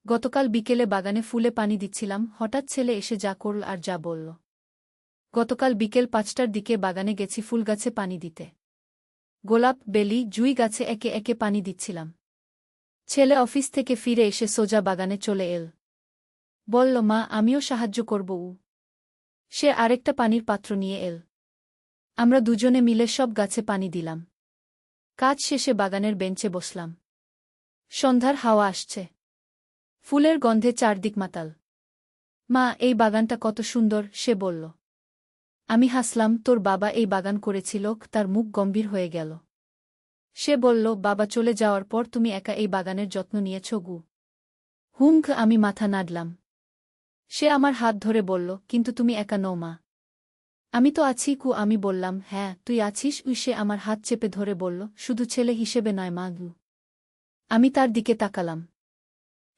গতকাল বিকেলে বাগানে ফুলে পানি দিচ্ছিলাম, হঠাৎ ছেলে এসে যা করল আর যা বলল। গতকাল বিকেল ৫টার দিকে বাগানে গেছি ফুলগাছে পানি দিতে। গোলাপ, বেলি, জুঁই গাছে একে একে পানি দিচ্ছিলাম। ছেলে অফিস থেকে ফিরে এসে সোজা বাগানে চলে এল। বলল, মা, আমিও সাহায্য করব। সে আরেকটা পানির পাত্র নিয়ে এল। আমরা দুজনে মিলে সব গাছে পানি দিলাম। কাজ শেষে বাগানের বেঞ্চে বসলাম। সন্ধ্যার হাওয়া আসছে। ফুলের গন্ধে চারদিক মাতাল। মা, এই বাগানটা কত সুন্দর, সে বলল। আমি হাসলাম, তোর বাবা এই বাগান করেছিল? তার মুখ গম্ভীর হয়ে গেল। সে বলল, বাবা চলে যাওয়ার পর তুমি একা এই বাগানের যত্ন নিয়েছ গু। আমি মাথা নাড়লাম। সে আমার হাত ধরে বলল, কিন্তু তুমি একা নও মা। আমি তো আছি কু। আমি বললাম, হ্যাঁ তুই আছিস। সে আমার হাত চেপে ধরে বলল, শুধু ছেলে হিসেবে নয় মা গু। আমি তার দিকে তাকালাম।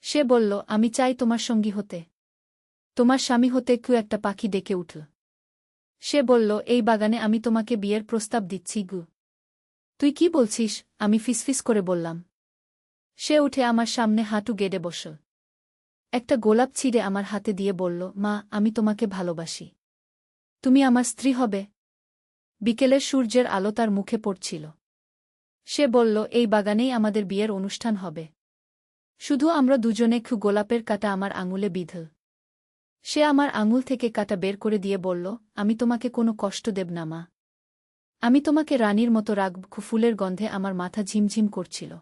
সে বলল, আমি চাই তোমার সঙ্গী হতে, তোমার স্বামী হতে। একটা পাখি ডেকে উঠল। সে বলল, এই বাগানে আমি তোমাকে বিয়ের প্রস্তাব দিচ্ছি গু। তুই কি বলছিস? আমি ফিসফিস করে বললাম। সে উঠে আমার সামনে হাঁটু গেড়ে বসল। একটা গোলাপ ছিঁড়ে আমার হাতে দিয়ে বলল, মা, আমি তোমাকে ভালোবাসি। তুমি আমার স্ত্রী হবে। বিকেলের সূর্যের আলো তার মুখে পড়ছিল। সে বলল, এই বাগানেই আমাদের বিয়ের অনুষ্ঠান হবে। শুধু আমরা দুজনে। গোলাপের কাঁটা আমার আঙুলে বিঁধল। সে আমার আঙুল থেকে কাঁটা বের করে দিয়ে বলল, আমি তোমাকে কোনো কষ্ট দেব না মা। আমি তোমাকে রানীর মতো রাখব। ফুলের গন্ধে আমার মাথা ঝিমঝিম করছিল।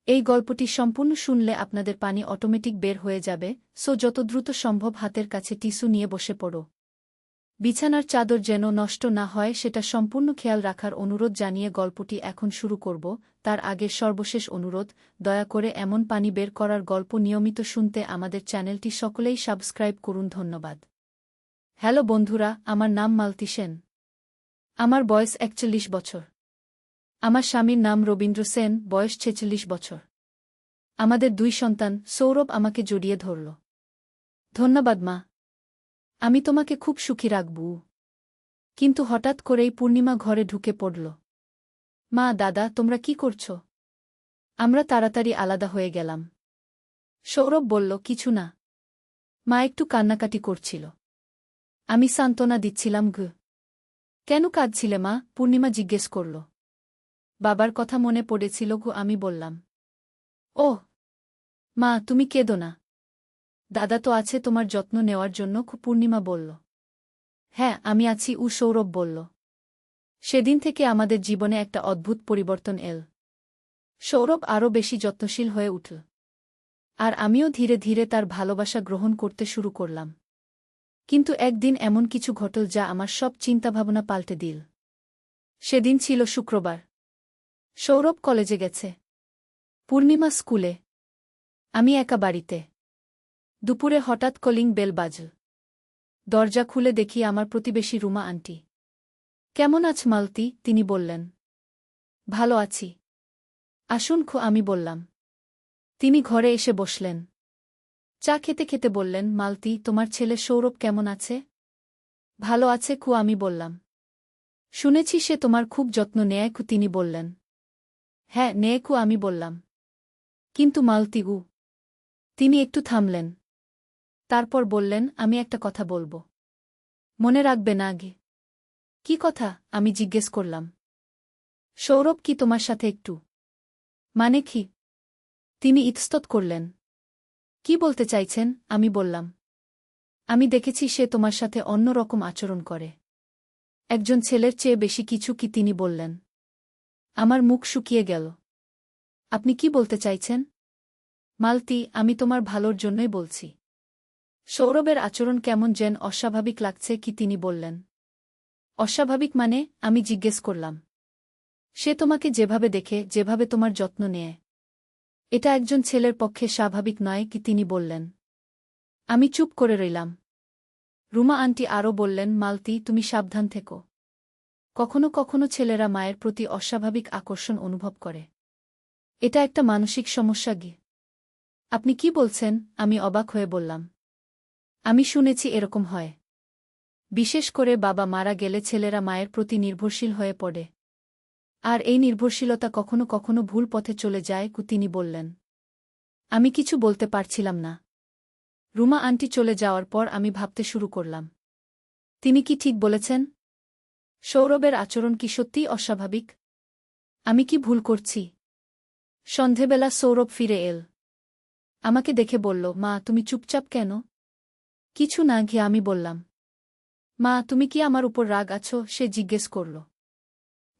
এই গল্পটি সম্পূর্ণ শুনলে আপনাদের পানি অটোমেটিক বের হয়ে যাবে, যত দ্রুত সম্ভব হাতের কাছে টিস্যু নিয়ে বসে পড়ো। বিছানার চাদর যেন নষ্ট না হয় সেটা সম্পূর্ণ খেয়াল রাখার অনুরোধ জানিয়ে গল্পটি এখন শুরু করব। তার আগে সর্বশেষ অনুরোধ, দয়া করে এমন পানি বের করার গল্প নিয়মিত শুনতে আমাদের চ্যানেলটি সকলেই সাবস্ক্রাইব করুন। ধন্যবাদ। হ্যালো বন্ধুরা, আমার নাম মালতী সেন। আমার বয়স ৪১ বছর। আমার স্বামীর নাম রবীন্দ্র সেন, বয়স ৪৬ বছর। আমাদের ২ সন্তান। সৌরভ আমাকে জড়িয়ে ধরল। ধন্যবাদ মা। আমি তোমাকে খুব সুখী রাখব। কিন্তু হঠাৎ করেই পূর্ণিমা ঘরে ঢুকে পড়ল। মা, দাদা, তোমরা কি করছ? আমরা তাড়াতাড়ি আলাদা হয়ে গেলাম। সৌরভ বলল, কিছু না। মা একটু কান্নাকাটি করছিল। আমি সান্ত্বনা দিচ্ছিলাম। কেন কাঁদছিলে মা? পূর্ণিমা জিজ্ঞেস করল। বাবার কথা মনে পড়েছিল আমি বললাম। ওহ মা, তুমি কেঁদো না। দাদা তো আছে তোমার যত্ন নেওয়ার জন্য। পূর্ণিমা বলল। হ্যাঁ, আমি আছি। সৌরভ বলল। সেদিন থেকে আমাদের জীবনে একটা অদ্ভুত পরিবর্তন এল। সৌরভ আরও বেশি যত্নশীল হয়ে উঠল। আর আমিও ধীরে ধীরে তার ভালোবাসা গ্রহণ করতে শুরু করলাম। কিন্তু একদিন এমন কিছু ঘটল যা আমার সব চিন্তাভাবনা পাল্টে দিল। সেদিন ছিল শুক্রবার। সৌরভ কলেজে গেছে। পূর্ণিমা স্কুলে। আমি একা বাড়িতে। দুপুরে হঠাৎ কলিং বেল বাজল। দরজা খুলে দেখি আমার প্রতিবেশী রুমা আন্টি। কেমন আছ মালতী? তিনি বললেন। ভালো আছি। আসুন। আমি বললাম। তিনি ঘরে এসে বসলেন। চা খেতে খেতে বললেন, মালতী, তোমার ছেলে সৌরভ কেমন আছে? ভালো আছে। আমি বললাম। শুনেছি সে তোমার খুব যত্ন নেয়। তিনি বললেন। হ্যাঁ, নেয়। আমি বললাম। কিন্তু মালতী। তিনি একটু থামলেন। তারপর বললেন, আমি একটা কথা বলবো। মনে রাখবে না আগে? কি কথা? আমি জিজ্ঞেস করলাম। সৌরভ কি তোমার সাথে একটু? মানে কি? তিনি ইতস্তত করলেন। কি বলতে চাইছেন? আমি বললাম। আমি দেখেছি সে তোমার সাথে অন্য রকম আচরণ করে। একজন ছেলের চেয়ে বেশি কিছু। তিনি বললেন। আমার মুখ শুকিয়ে গেল। আপনি কি বলতে চাইছেন? মালতী, আমি তোমার ভালোর জন্যই বলছি। সৌরভের আচরণ কেমন যেন অস্বাভাবিক লাগছে। তিনি বললেন। অস্বাভাবিক মানে? আমি জিজ্ঞেস করলাম। সে তোমাকে যেভাবে দেখে, যেভাবে তোমার যত্ন নেয়, এটা একজন ছেলের পক্ষে স্বাভাবিক নয়। তিনি বললেন। আমি চুপ করে রইলাম। রুমা আন্টি আরও বললেন, মালতী, তুমি সাবধান থেকো। কখনো কখনো ছেলেরা মায়ের প্রতি অস্বাভাবিক আকর্ষণ অনুভব করে। এটা একটা মানসিক সমস্যা। আপনি কি বলছেন? আমি অবাক হয়ে বললাম। আমি শুনেছি এরকম হয়। বিশেষ করে বাবা মারা গেলে ছেলেরা মায়ের প্রতি নির্ভরশীল হয়ে পড়ে। আর এই নির্ভরশীলতা কখনো কখনো ভুল পথে চলে যায়। তিনি বললেন। আমি কিছু বলতে পারছিলাম না। রুমা আন্টি চলে যাওয়ার পর আমি ভাবতে শুরু করলাম, তিনি কি ঠিক বলেছেন? সৌরভের আচরণ কি সত্যিই অস্বাভাবিক? আমি কি ভুল করছি? সন্ধেবেলা সৌরভ ফিরে এল। আমাকে দেখে বলল, মা তুমি চুপচাপ কেন? কিছু না ঘিয়ে আমি বললাম। মা তুমি কি আমার উপর রাগ আছো? সে জিজ্ঞেস করল।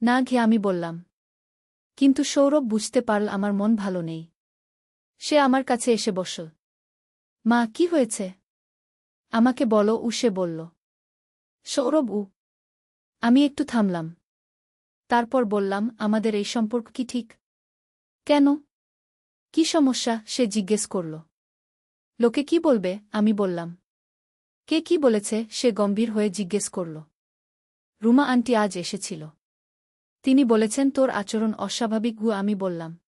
না ঘিয়ে আমি বললাম। কিন্তু সৌরভ বুঝতে পারল আমার মন ভালো নেই। সে আমার কাছে এসে বসল। মা কি হয়েছে? আমাকে বলো, সে বলল। সৌরভ আমি একটু থামলাম। তারপর বললাম, আমাদের এই সম্পর্ক কি ঠিক? কেন? কি সমস্যা? সে জিজ্ঞেস করল। লোকে কি বলবে? আমি বললাম। কে কি বলেছে? সে গম্ভীর হয়ে জিজ্ঞেস করল। রুমা আন্টি আজ এসেছিল। তিনি বলেছেন তোর আচরণ অস্বাভাবিক। আমি বললাম।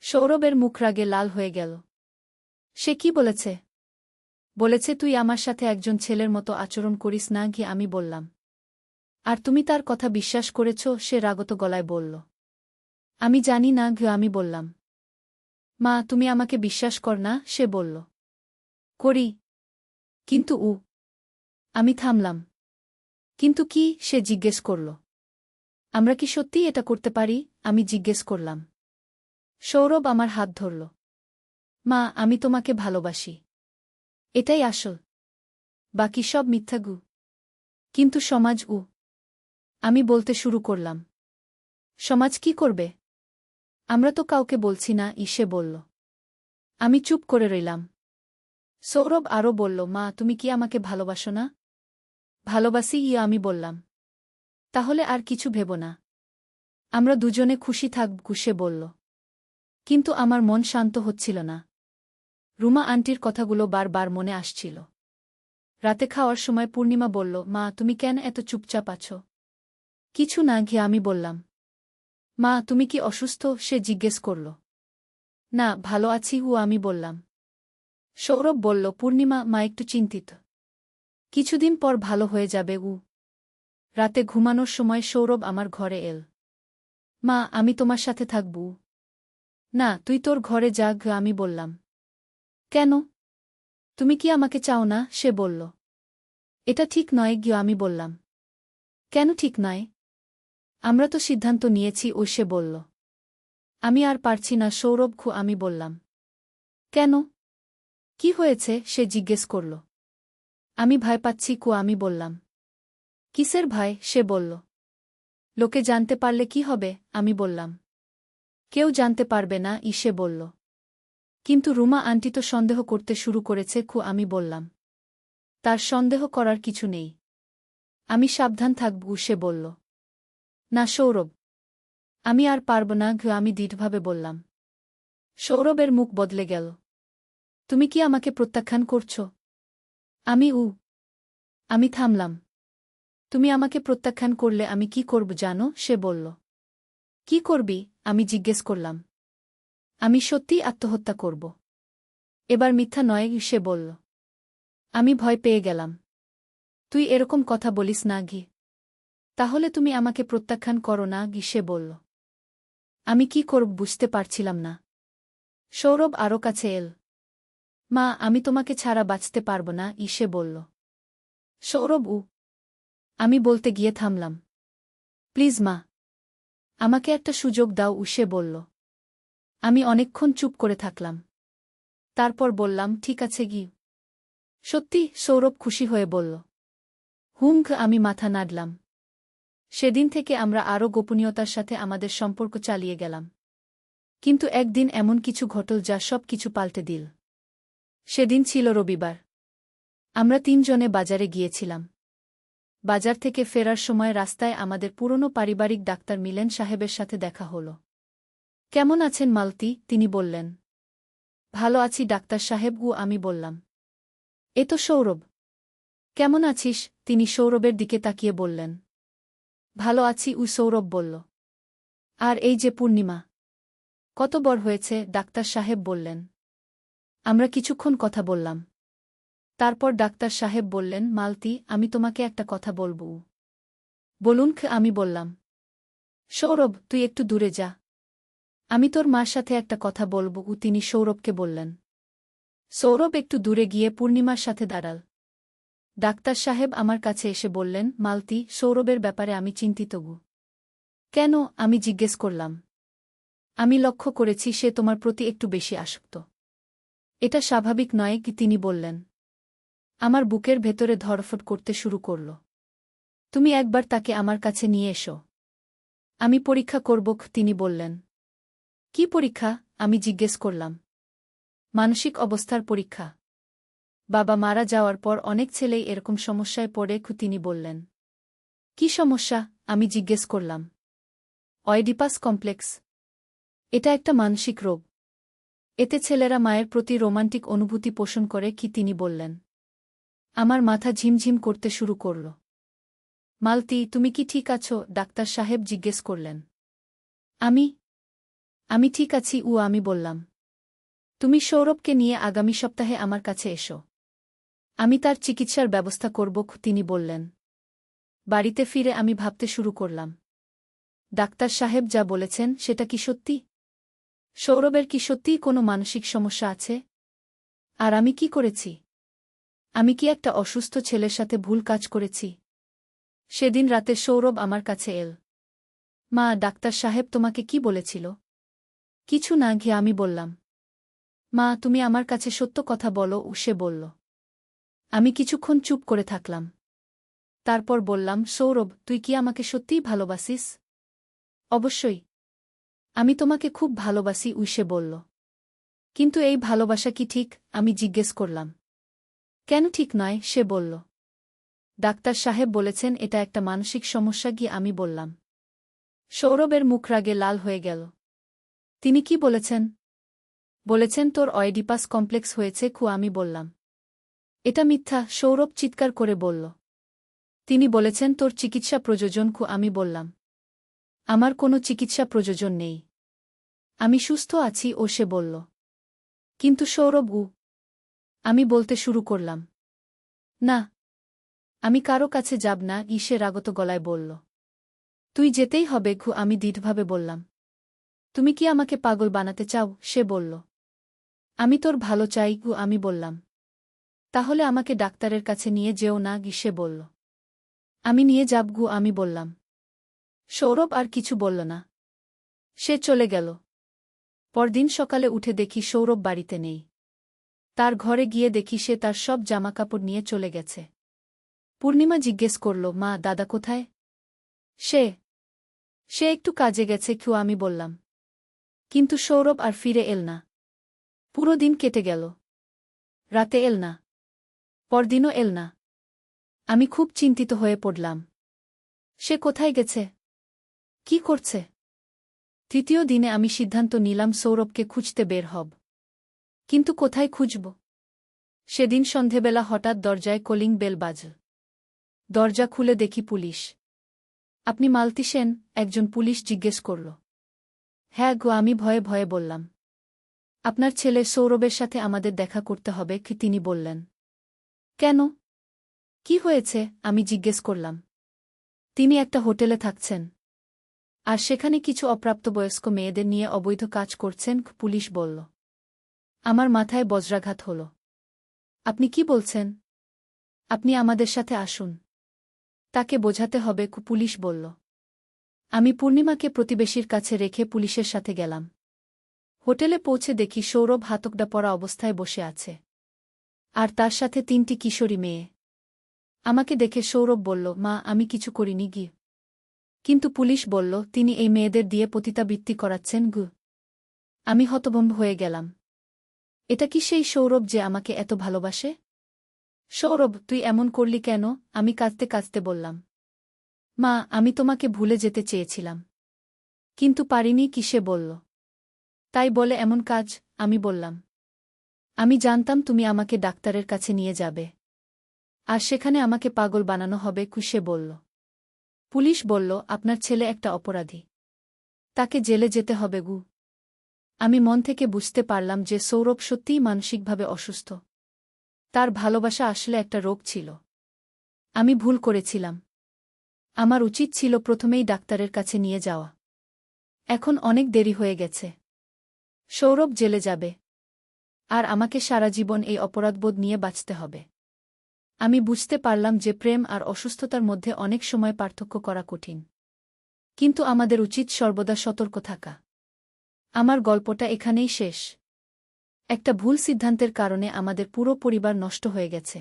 সৌরভের মুখ রাগে লাল হয়ে গেল। সে কি বলেছে? বলেছে তুই আমার সাথে একজন ছেলের মতো আচরণ করিস না। আমি বললাম। আর তুমি তার কথা বিশ্বাস করেছ? সে রাগত গলায় বলল। আমি জানি না। আমি বললাম। মা তুমি আমাকে বিশ্বাস কর না? সে বলল। করি। কিন্তু আমি থামলাম। কিন্তু কি? সে জিজ্ঞেস করল। আমরা কি সত্যিই এটা করতে পারি? আমি জিজ্ঞেস করলাম। সৌরভ আমার হাত ধরল। মা আমি তোমাকে ভালোবাসি। এটাই আসল। বাকি সব মিথ্যাগু। কিন্তু সমাজ আমি বলতে শুরু করলাম। সমাজ কি করবে? আমরা তো কাউকে বলছি না। সে বলল। আমি চুপ করে রইলাম। সৌরভ আরও বলল, মা তুমি কি আমাকে ভালোবাসো না? ভালোবাসি। আমি বললাম। তাহলে আর কিছু ভেব না। আমরা দুজনে খুশি থাকব। সে বলল। কিন্তু আমার মন শান্ত হচ্ছিল না। রুমা আন্টির কথাগুলো বারবার মনে আসছিল। রাতে খাওয়ার সময় পূর্ণিমা বলল, মা তুমি কেন এত চুপচাপ আছো? কিছু না আমি বললাম। মা তুমি কি অসুস্থ? সে জিজ্ঞেস করল। না ভালো আছি আমি বললাম। সৌরভ বলল, পূর্ণিমা মা একটু চিন্তিত। কিছুদিন পর ভালো হয়ে যাবে। রাতে ঘুমানোর সময় সৌরভ আমার ঘরে এল। মা আমি তোমার সাথে থাকব। না তুই তোর ঘরে যা। আমি বললাম। কেন? তুমি কি আমাকে চাও না? সে বলল। এটা ঠিক নয়। আমি বললাম। কেন ঠিক নয়? আমরা তো সিদ্ধান্ত নিয়েছি। সে বলল। আমি আর পারছি না সৌরভ। আমি বললাম। কেন? কি হয়েছে? সে জিজ্ঞেস করল। আমি ভয় পাচ্ছি। আমি বললাম। কিসের ভয়? সে বলল। লোকে জানতে পারলে কি হবে? আমি বললাম। কেউ জানতে পারবে না। সে বলল। কিন্তু রুমা আন্টি তো সন্দেহ করতে শুরু করেছে। আমি বললাম। তার সন্দেহ করার কিছু নেই। আমি সাবধান থাকব। সে বলল। না সৌরভ। আমি আর পারব না। আমি দৃঢ়ভাবে বললাম। সৌরভের মুখ বদলে গেল। তুমি কি আমাকে প্রত্যাখ্যান করছ? আমি থামলাম। তুমি আমাকে প্রত্যাখ্যান করলে আমি কি করব জানো? সে বলল। কি করবি? আমি জিজ্ঞেস করলাম। আমি সত্যিই আত্মহত্যা করব। এবার মিথ্যা নয়। সে বলল। আমি ভয় পেয়ে গেলাম। তুই এরকম কথা বলিস না। তাহলে তুমি আমাকে প্রত্যাখ্যান করো না? সে বলল। আমি কি করব বুঝতে পারছিলাম না। সৌরভ আরও কাছে এল। মা আমি তোমাকে ছাড়া বাঁচতে পারব না। সে বলল। সৌরভ আমি বলতে গিয়ে থামলাম। প্লিজ মা আমাকে একটা সুযোগ দাও। সে বলল। আমি অনেকক্ষণ চুপ করে থাকলাম। তারপর বললাম, ঠিক আছে সত্যি? সৌরভ খুশি হয়ে বলল। আমি মাথা নাড়লাম। সেদিন থেকে আমরা আরও গোপনীয়তার সাথে আমাদের সম্পর্ক চালিয়ে গেলাম। কিন্তু একদিন এমন কিছু ঘটল যা সব কিছু পাল্টে দিল। সেদিন ছিল রবিবার। আমরা তিনজনে বাজারে গিয়েছিলাম। বাজার থেকে ফেরার সময় রাস্তায় আমাদের পুরনো পারিবারিক ডাক্তার মিলেন সাহেবের সাথে দেখা হল। কেমন আছেন মালতী? তিনি বললেন। ভালো আছি ডাক্তার সাহেব। আমি বললাম। এ তো সৌরভ। কেমন আছিস? তিনি সৌরভের দিকে তাকিয়ে বললেন। ভালো আছি। সৌরভ বলল। আর এই যে পূর্ণিমা। কত বড় হয়েছে? ডাক্তার সাহেব বললেন। আমরা কিছুক্ষণ কথা বললাম। তারপর ডাক্তার সাহেব বললেন, মালতী আমি তোমাকে একটা কথা বলব। বলুন। আমি বললাম। সৌরভ তুই একটু দূরে যা। আমি তোর মার সাথে একটা কথা বলব, তিনি সৌরভকে বললেন। সৌরভ একটু দূরে গিয়ে পূর্ণিমার সাথে দাঁড়াল। ডাক্তার সাহেব আমার কাছে এসে বললেন, মালতী, সৌরভের ব্যাপারে আমি চিন্তিত গু। কেন? আমি জিজ্ঞেস করলাম। আমি লক্ষ্য করেছি সে তোমার প্রতি একটু বেশি আসক্ত। এটা স্বাভাবিক নয় কি? তিনি বললেন। আমার বুকের ভেতরে ধড়ফড় করতে শুরু করল। তুমি একবার তাকে আমার কাছে নিয়ে এসো। আমি পরীক্ষা করব, তিনি বললেন। কি পরীক্ষা? আমি জিজ্ঞেস করলাম। মানসিক অবস্থার পরীক্ষা। বাবা মারা যাওয়ার পর অনেক ছেলেই এরকম সমস্যায় পড়ে, তিনি বললেন। কি সমস্যা? আমি জিজ্ঞেস করলাম। অয়েডিপাস কমপ্লেক্স। এটা একটা মানসিক রোগ। এতে ছেলেরা মায়ের প্রতি রোমান্টিক অনুভূতি পোষণ করে, তিনি বললেন। আমার মাথা ঝিমঝিম করতে শুরু করল। মালতী, তুমি কি ঠিক আছো? ডাক্তার সাহেব জিজ্ঞেস করলেন। আমি ঠিক আছি, আমি বললাম। তুমি সৌরভকে নিয়ে আগামী সপ্তাহে আমার কাছে এসো। আমি তার চিকিৎসার ব্যবস্থা করব, তিনি বললেন। বাড়িতে ফিরে আমি ভাবতে শুরু করলাম। ডাক্তার সাহেব যা বলেছেন সেটা কি সত্যি? সৌরভের কি সত্যিই কোনো মানসিক সমস্যা আছে? আর আমি কি করেছি? আমি কি একটা অসুস্থ ছেলের সাথে ভুল কাজ করেছি? সেদিন রাতে সৌরভ আমার কাছে এল। মা, ডাক্তার সাহেব তোমাকে কি বলেছিল? কিছু না ঘে, আমি বললাম। মা, তুমি আমার কাছে সত্য কথা বলো, সে বলল। আমি কিছুক্ষণ চুপ করে থাকলাম। তারপর বললাম, সৌরভ, তুই কি আমাকে সত্যিই ভালোবাসিস? অবশ্যই। আমি তোমাকে খুব ভালোবাসি, সে বলল। কিন্তু এই ভালোবাসা কি ঠিক? আমি জিজ্ঞেস করলাম। কেন ঠিক নয়? সে বলল। ডাক্তার সাহেব বলেছেন এটা একটা মানসিক সমস্যা, আমি বললাম। সৌরভের মুখ রাগে লাল হয়ে গেল। তিনি কি বলেছেন? বলেছেন তোর অয়েডিপাস কমপ্লেক্স হয়েছে, আমি বললাম। এটা মিথ্যা, সৌরভ চিৎকার করে বলল। তিনি বলেছেন তোর চিকিৎসা প্রয়োজন, আমি বললাম। আমার কোনো চিকিৎসা প্রয়োজন নেই। আমি সুস্থ আছি, সে বলল। কিন্তু সৌরভ, আমি বলতে শুরু করলাম। না, আমি কারো কাছে যাব না, সে রাগত গলায় বলল। তুই যেতেই হবে, আমি দৃঢ়ভাবে বললাম। তুমি কি আমাকে পাগল বানাতে চাও? সে বলল। আমি তোর ভালো চাই, আমি বললাম। তাহলে আমাকে ডাক্তারের কাছে নিয়ে যেও না, সে বলল। আমি নিয়ে যাব, আমি বললাম। সৌরভ আর কিছু বলল না। সে চলে গেল। পরদিন সকালে উঠে দেখি সৌরভ বাড়িতে নেই। তার ঘরে গিয়ে দেখি সে তার সব জামাকাপড় নিয়ে চলে গেছে। পূর্ণিমা জিজ্ঞেস করল, মা, দাদা কোথায়? সে একটু কাজে গেছে, আমি বললাম। কিন্তু সৌরভ আর ফিরে এল না। পুরো দিন কেটে গেল। রাতে এল না। পরদিনও এল না। আমি খুব চিন্তিত হয়ে পড়লাম। সে কোথায় গেছে? কি করছে? তৃতীয় দিনে আমি সিদ্ধান্ত নিলাম সৌরভকে খুঁজতে বের হব। কিন্তু কোথায় খুঁজব? সেদিন সন্ধেবেলা হঠাৎ দরজায় কলিং বেল বাজল। দরজা খুলে দেখি পুলিশ। আপনি মালতী সেন? একজন পুলিশ জিজ্ঞেস করল। হ্যাঁ আমি ভয়ে ভয়ে বললাম। আপনার ছেলে সৌরভের সাথে আমাদের দেখা করতে হবে, তিনি বললেন। কেন? কি হয়েছে? আমি জিজ্ঞেস করলাম। তিনি একটা হোটেলে থাকছেন। আর সেখানে কিছু অপ্রাপ্তবয়স্ক মেয়েদের নিয়ে অবৈধ কাজ করছেন, পুলিশ বলল। আমার মাথায় বজ্রাঘাত হল। আপনি কি বলছেন? আপনি আমাদের সাথে আসুন। তাকে বোঝাতে হবে, পুলিশ বলল। আমি পূর্ণিমাকে প্রতিবেশীর কাছে রেখে পুলিশের সাথে গেলাম। হোটেলে পৌঁছে দেখি সৌরভ হাতকড়া পরা অবস্থায় বসে আছে। আর তার সাথে 3টি কিশোরী মেয়ে। আমাকে দেখে সৌরভ বলল, মা, আমি কিছু করিনি গি। কিন্তু পুলিশ বলল তিনি এই মেয়েদের দিয়ে পতিতাবৃত্তি করাচ্ছেন আমি হতভম্ব হয়ে গেলাম। এটা কি সেই সৌরভ যে আমাকে এত ভালোবাসে? সৌরভ, তুই এমন করলি কেন? আমি কাঁদতে কাঁদতে বললাম। মা, আমি তোমাকে ভুলে যেতে চেয়েছিলাম। কিন্তু পারিনি, সে বলল। তাই বলে এমন কাজ? আমি বললাম। আমি জানতাম তুমি আমাকে ডাক্তারের কাছে নিয়ে যাবে। আর সেখানে আমাকে পাগল বানানো হবে, সে বলল। পুলিশ বলল, আপনার ছেলে একটা অপরাধী। তাকে জেলে যেতে হবে। আমি মন থেকে বুঝতে পারলাম যে সৌরভ সত্যিই মানসিকভাবে অসুস্থ। তার ভালোবাসা আসলে একটা রোগ ছিল। আমি ভুল করেছিলাম। আমার উচিত ছিল প্রথমেই ডাক্তারের কাছে নিয়ে যাওয়া। এখন অনেক দেরি হয়ে গেছে। সৌরভ জেলে যাবে। আর আমাকে সারা জীবন এই অপরাধবোধ নিয়ে বাঁচতে হবে। আমি বুঝতে পারলাম যে প্রেম আর অসুস্থতার মধ্যে অনেক সময় পার্থক্য করা কঠিন। কিন্তু আমাদের উচিত সর্বদা সতর্ক থাকা। আমার গল্পটা এখানেই শেষ। একটা ভুল সিদ্ধান্তের কারণে আমাদের পুরো পরিবার নষ্ট হয়ে গেছে।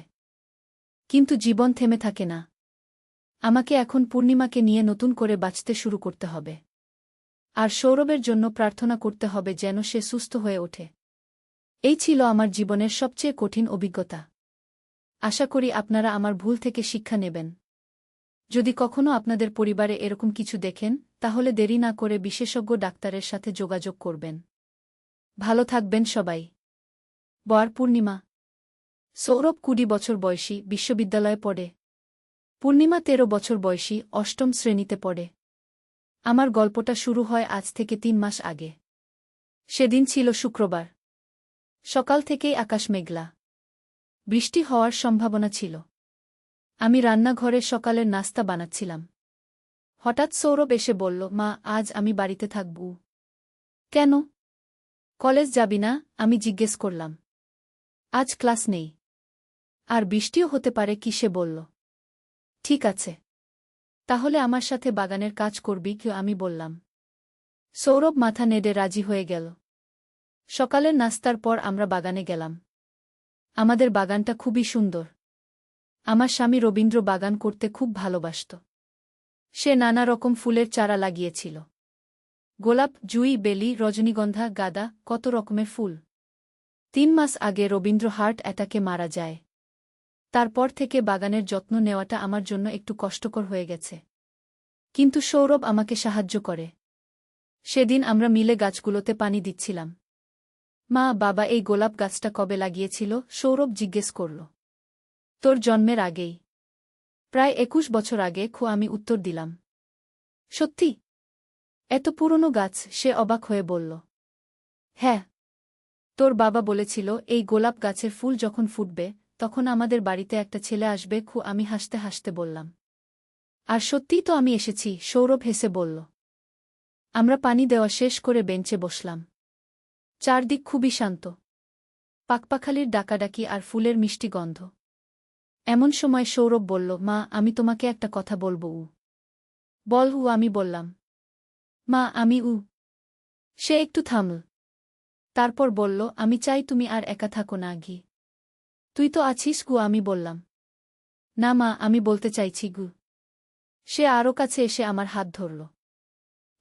কিন্তু জীবন থেমে থাকে না। আমাকে এখন পূর্ণিমাকে নিয়ে নতুন করে বাঁচতে শুরু করতে হবে। আর সৌরভের জন্য প্রার্থনা করতে হবে যেন সে সুস্থ হয়ে ওঠে। এই ছিল আমার জীবনের সবচেয়ে কঠিন অভিজ্ঞতা। আশা করি আপনারা আমার ভুল থেকে শিক্ষা নেবেন। যদি কখনো আপনাদের পরিবারে এরকম কিছু দেখেন, তাহলে দেরি না করে বিশেষজ্ঞ ডাক্তারের সাথে যোগাযোগ করবেন। ভালো থাকবেন সবাই। বর পূর্ণিমা। সৌরভ 20 বছর বয়সী, বিশ্ববিদ্যালয়ে পড়ে। পূর্ণিমা 13 বছর বয়সী, অষ্টম শ্রেণীতে পড়ে। আমার গল্পটা শুরু হয় আজ থেকে 3 মাস আগে। সেদিন ছিল শুক্রবার। সকাল থেকেই আকাশ মেঘলা। বৃষ্টি হওয়ার সম্ভাবনা ছিল। আমি রান্নাঘরে সকালের নাস্তা বানাচ্ছিলাম। হঠাৎ সৌরভ এসে বলল, মা, আজ আমি বাড়িতে থাকব। কেন? কলেজ যাবি না? আমি জিজ্ঞেস করলাম। আজ ক্লাস নেই। আর বৃষ্টিও হতে পারে কি, সে বলল। ঠিক আছে। তাহলে আমার সাথে বাগানের কাজ করবি কি? আমি বললাম। সৌরভ মাথা নেড়ে রাজি হয়ে গেল। সকালের নাস্তার পর আমরা বাগানে গেলাম। আমাদের বাগানটা খুবই সুন্দর। আমার স্বামী রবীন্দ্র বাগান করতে খুব ভালোবাসত। সে নানা রকম ফুলের চারা লাগিয়েছিল। গোলাপ, জুঁই, বেলি, রজনীগন্ধা, গাঁদা, কত রকমের ফুল। 3 মাস আগে রবীন্দ্র হার্ট অ্যাটাকে মারা যায়। তারপর থেকে বাগানের যত্ন নেওয়াটা আমার জন্য একটু কষ্টকর হয়ে গেছে। কিন্তু সৌরভ আমাকে সাহায্য করে। সেদিন আমরা মিলে গাছগুলোতে পানি দিচ্ছিলাম। মা, বাবা এই গোলাপ গাছটা কবে লাগিয়েছিল? সৌরভ জিজ্ঞেস করল। তোর জন্মের আগেই। প্রায় 21 বছর আগে। আমি উত্তর দিলাম। সত্যি? এত পুরনো গাছ? সে অবাক হয়ে বলল। হ্যাঁ। তোর বাবা বলেছিল এই গোলাপ গাছের ফুল যখন ফুটবে, তখন আমাদের বাড়িতে একটা ছেলে আসবে। আমি হাসতে হাসতে বললাম। আর সত্যিই তো আমি এসেছি, সৌরভ হেসে বলল। আমরা পানি দেওয়া শেষ করে বেঞ্চে বসলাম। চারদিক খুবই শান্ত। পাকপাখালির ডাকাডাকি আর ফুলের মিষ্টি গন্ধ। এমন সময় সৌরভ বলল, মা, আমি তোমাকে একটা কথা বলবো। বল। আমি বললাম। মা, আমি। সে একটু থামল। তারপর বলল, আমি চাই তুমি আর একা থাকো না। তুই তো আছিস। আমি বললাম। না মা, আমি বলতে চাইছি। সে আরও কাছে এসে আমার হাত ধরল।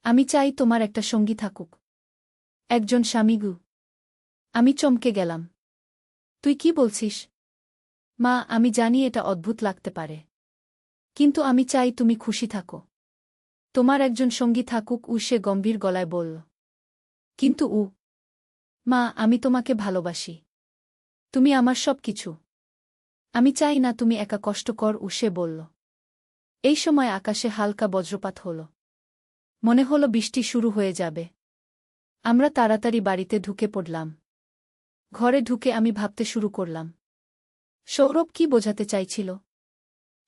আমি চাই তোমার একটা সঙ্গী থাকুক। একজন স্বামী। আমি চমকে গেলাম। তুই কি বলছিস? মা, আমি জানি এটা অদ্ভুত লাগতে পারে। কিন্তু আমি চাই তুমি খুশি থাকো। তোমার একজন সঙ্গী থাকুক। সে গম্ভীর গলায় বলল। কিন্তু মা, আমি তোমাকে ভালোবাসি। তুমি আমার সব কিছু। আমি চাই না তুমি একা কষ্ট কর। সে বলল। এই সময় আকাশে হালকা বজ্রপাত হল। মনে হলো বৃষ্টি শুরু হয়ে যাবে। আমরা তাড়াতাড়ি বাড়িতে ঢুকে পড়লাম। ঘরে ঢুকে আমি ভাবতে শুরু করলাম। সৌরভ কি বোঝাতে চাইছিল?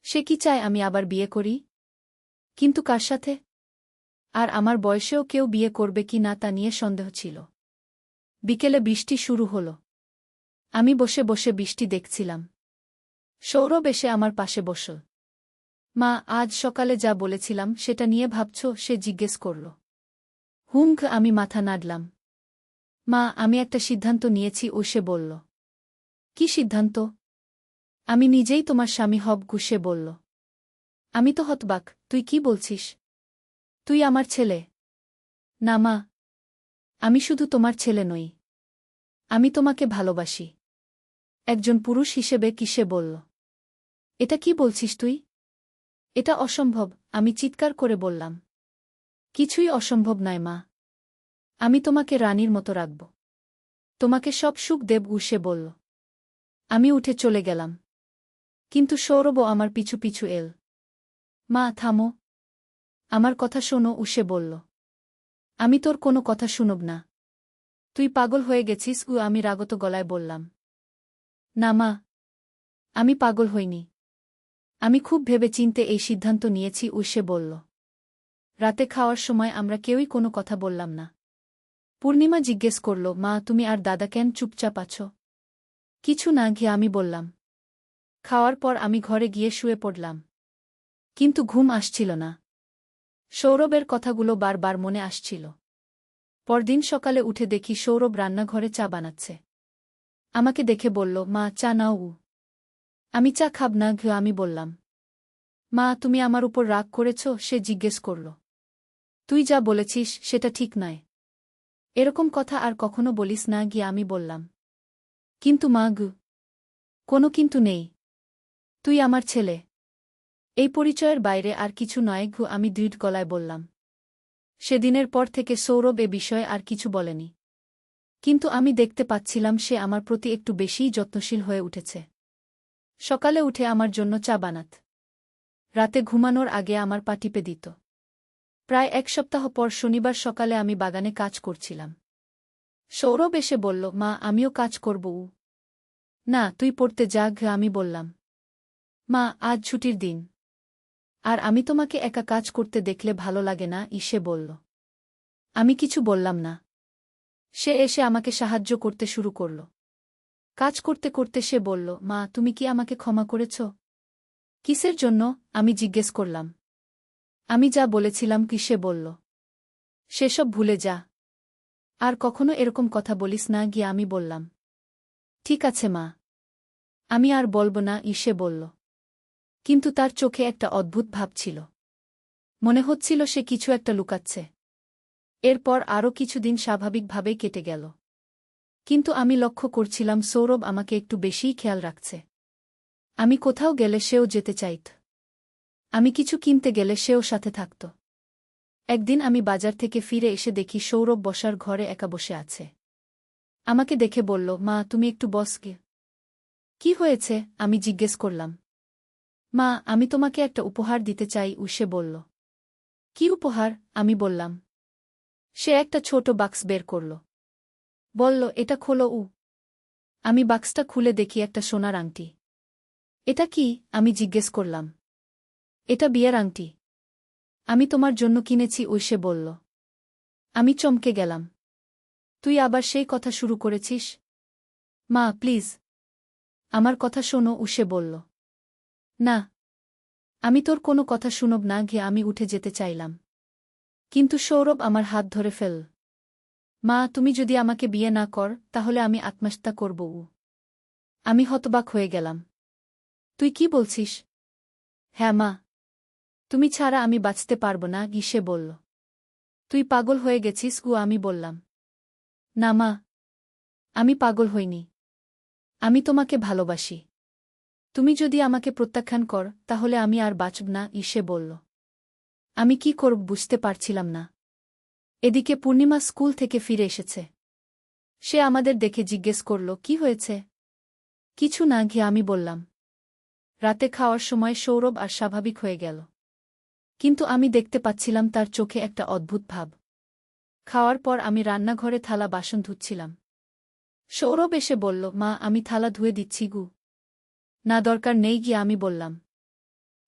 সে কি চায় আমি আবার বিয়ে করি? কিন্তু কার সাথে? আর আমার বয়সেও কেউ বিয়ে করবে কি না তা নিয়ে সন্দেহ ছিল। বিকেলে বৃষ্টি শুরু হল। আমি বসে বসে বৃষ্টি দেখছিলাম। সৌরভ এসে আমার পাশে বসল। মা, আজ সকালে যা বলেছিলাম সেটা নিয়ে ভাবছ? সে জিজ্ঞেস করল। আমি মাথা নাড়লাম। মা, আমি একটা সিদ্ধান্ত নিয়েছি। সে বলল। কি সিদ্ধান্ত? আমি নিজেই তোমার স্বামী হব। সে বলল। আমি তো হতবাক। তুই কি বলছিস? তুই আমার ছেলে। না মা, আমি শুধু তোমার ছেলে নই। আমি তোমাকে ভালোবাসি। একজন পুরুষ হিসেবে। সে বলল। এটা কি বলছিস তুই? এটা অসম্ভব, আমি চিৎকার করে বললাম। কিছুই অসম্ভব নয় মা। আমি তোমাকে রানীর মতো রাখব। তোমাকে সব সুখ দেব। সে বলল। আমি উঠে চলে গেলাম। কিন্তু সৌরভও আমার পিছু পিছু এল। মা, থামো। আমার কথা শোনো। সে বলল। আমি তোর কোনো কথা শুনব না। তুই পাগল হয়ে গেছিস। আমি রাগত গলায় বললাম। না মা, আমি পাগল হইনি। আমি খুব ভেবে চিন্তে এই সিদ্ধান্ত নিয়েছি। সে বলল। রাতে খাওয়ার সময় আমরা কেউই কোনো কথা বললাম না। পূর্ণিমা জিজ্ঞেস করল, মা তুমি আর দাদা কেন চুপচাপ আছো? কিছু না ঘিয়ে আমি বললাম। খাওয়ার পর আমি ঘরে গিয়ে শুয়ে পড়লাম। কিন্তু ঘুম আসছিল না। সৌরভের কথাগুলো বারবার মনে আসছিল। পরদিন সকালে উঠে দেখি সৌরভ রান্নাঘরে চা বানাচ্ছে। আমাকে দেখে বলল, মা চা নাও। আমি চা খাব না ঘিয়ে আমি বললাম। মা তুমি আমার উপর রাগ করেছ? সে জিজ্ঞেস করল। তুই যা বলেছিস সেটা ঠিক নয়। এরকম কথা আর কখনো বলিস না গিয়ে আমি বললাম। কিন্তু মা গু। কোনো কিন্তু নেই। তুই আমার ছেলে। এই পরিচয়ের বাইরে আর কিছু নয় ঘু আমি দৃঢ় গলায় বললাম। সেদিনের পর থেকে সৌরভ এ বিষয়ে আর কিছু বলেনি। কিন্তু আমি দেখতে পাচ্ছিলাম সে আমার প্রতি একটু বেশিই যত্নশীল হয়ে উঠেছে। সকালে উঠে আমার জন্য চা বানাত। রাতে ঘুমানোর আগে আমার পা টিপে দিত। প্রায় 1 সপ্তাহ পর শনিবার সকালে আমি বাগানে কাজ করছিলাম। সৌরভ এসে বলল, মা আমিও কাজ করব। না তুই পড়তে যা ঘ আমি বললাম। মা আজ ছুটির দিন। আর আমি তোমাকে একা কাজ করতে দেখলে ভালো লাগে না সে বলল। আমি কিছু বললাম না। সে এসে আমাকে সাহায্য করতে শুরু করল। কাজ করতে করতে সে বলল, মা তুমি কি আমাকে ক্ষমা করেছ? কিসের জন্য? আমি জিজ্ঞেস করলাম। আমি যা বলেছিলাম কি সে বলল। সেসব ভুলে যা। আর কখনো এরকম কথা বলিস না গিয়ে আমি বললাম। ঠিক আছে মা। আমি আর বলব না সে বলল। কিন্তু তার চোখে একটা অদ্ভুত ভাব ছিল। মনে হচ্ছিল সে কিছু একটা লুকাচ্ছে। এরপর আরও কিছুদিন স্বাভাবিকভাবেই কেটে গেল। কিন্তু আমি লক্ষ্য করছিলাম সৌরভ আমাকে একটু বেশিই খেয়াল রাখছে। আমি কোথাও গেলে সেও যেতে চাইত। আমি কিছু কিনতে গেলে সেও সাথে থাকত। একদিন আমি বাজার থেকে ফিরে এসে দেখি সৌরভ বসার ঘরে একা বসে আছে। আমাকে দেখে বলল, মা তুমি একটু বস গে। কি হয়েছে? আমি জিজ্ঞেস করলাম। মা আমি তোমাকে একটা উপহার দিতে চাই সে বলল। কি উপহার? আমি বললাম। সে একটা ছোট বাক্স বের করল। বলল, এটা খোলো। আমি বাক্সটা খুলে দেখি একটা সোনার আংটি। এটা কি? আমি জিজ্ঞেস করলাম। এটা বিয়ের আংটি। আমি তোমার জন্য কিনেছি সে বলল। আমি চমকে গেলাম। তুই আবার সেই কথা শুরু করেছিস? মা প্লিজ। আমার কথা শোনো সে বলল। না। আমি তোর কোনো কথা শুনব না গিয়ে আমি উঠে যেতে চাইলাম। কিন্তু সৌরভ আমার হাত ধরে ফেল। মা তুমি যদি আমাকে বিয়ে না কর তাহলে আমি আত্মহত্যা করব। আমি হতবাক হয়ে গেলাম। তুই কি বলছিস? হ্যাঁ মা। তুমি ছাড়া আমি বাঁচতে পারব না সে বলল। তুই পাগল হয়ে গেছিস আমি বললাম। না মা। আমি পাগল হইনি। আমি তোমাকে ভালোবাসি। তুমি যদি আমাকে প্রত্যাখ্যান কর তাহলে আমি আর বাঁচব না সে বলল। আমি কি করব বুঝতে পারছিলাম না। এদিকে পূর্ণিমা স্কুল থেকে ফিরে এসেছে। সে আমাদের দেখে জিজ্ঞেস করল, কি হয়েছে? কিছু না গিয়ে আমি বললাম। রাতে খাওয়ার সময় সৌরভ আর স্বাভাবিক হয়ে গেল। কিন্তু আমি দেখতে পাচ্ছিলাম তার চোখে একটা অদ্ভুত ভাব। খাওয়ার পর আমি রান্নাঘরে থালা বাসন ধুচ্ছিলাম। সৌরভ এসে বলল, মা আমি থালা ধুয়ে দিচ্ছি গু। না দরকার নেই গিয়ে আমি বললাম।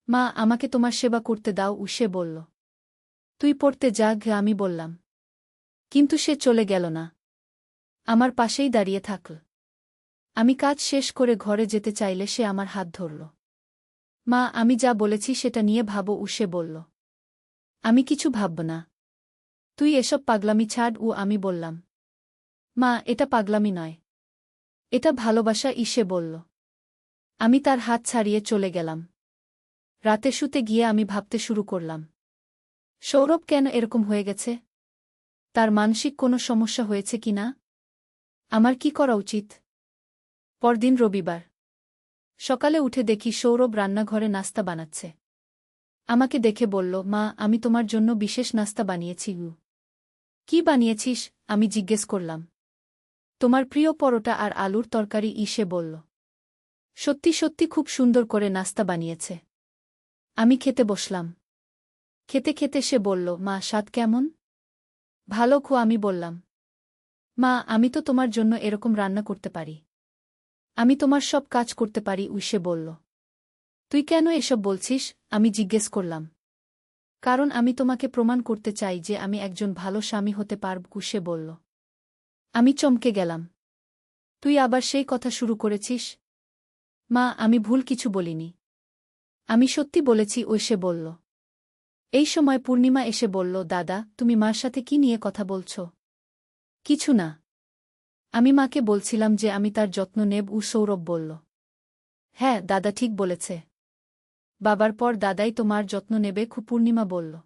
মা আমাকে তোমার সেবা করতে দাও সে বলল। তুই পড়তে যা গে আমি বললাম। কিন্তু সে চলে গেল না। আমার পাশেই দাঁড়িয়ে থাকল। আমি কাজ শেষ করে ঘরে যেতে চাইলে সে আমার হাত ধরল। মা আমি যা বলেছি সেটা নিয়ে ভাবো সে বলল। আমি কিছু ভাবব না। তুই এসব পাগলামি ছাড় আমি বললাম। মা এটা পাগলামি নয়। এটা ভালোবাসা সে বলল। আমি তার হাত ছাড়িয়ে চলে গেলাম। রাতে শুতে গিয়ে আমি ভাবতে শুরু করলাম। সৌরভ কেন এরকম হয়ে গেছে? তার মানসিক কোনো সমস্যা হয়েছে কি না? আমার কি করা উচিত? পরদিন রবিবার। সকালে উঠে দেখি সৌরভ রান্নাঘরে নাস্তা বানাচ্ছে। আমাকে দেখে বলল, মা আমি তোমার জন্য বিশেষ নাস্তা বানিয়েছি। কি বানিয়েছিস? আমি জিজ্ঞেস করলাম। তোমার প্রিয় পরোটা আর আলুর তরকারি সে বলল। সত্যি সত্যি খুব সুন্দর করে নাস্তা বানিয়েছে। আমি খেতে বসলাম। খেতে খেতে সে বলল, মা স্বাদ কেমন? ভালো আমি বললাম। মা আমি তো তোমার জন্য এরকম রান্না করতে পারি। আমি তোমার সব কাজ করতে পারি সে বলল। তুই কেন এসব বলছিস? আমি জিজ্ঞেস করলাম। কারণ আমি তোমাকে প্রমাণ করতে চাই যে আমি একজন ভালো স্বামী হতে পারব, সে বলল। আমি চমকে গেলাম। তুই আবার সেই কথা শুরু করেছিস? মা, আমি ভুল কিছু বলিনি। আমি সত্যি বলেছি, সে বলল। এই সময় পূর্ণিমা এসে বলল, দাদা, তুমি মার সাথে কি নিয়ে কথা বলছ? কিছু না। আমি মাকে বলছিলাম যে আমি তার যত্ন নেব। সৌরভ বলল। হ্যাঁ, দাদা ঠিক বলেছে। বাবার পর দাদাই তো মার যত্ন নেবে, পূর্ণিমা বলল।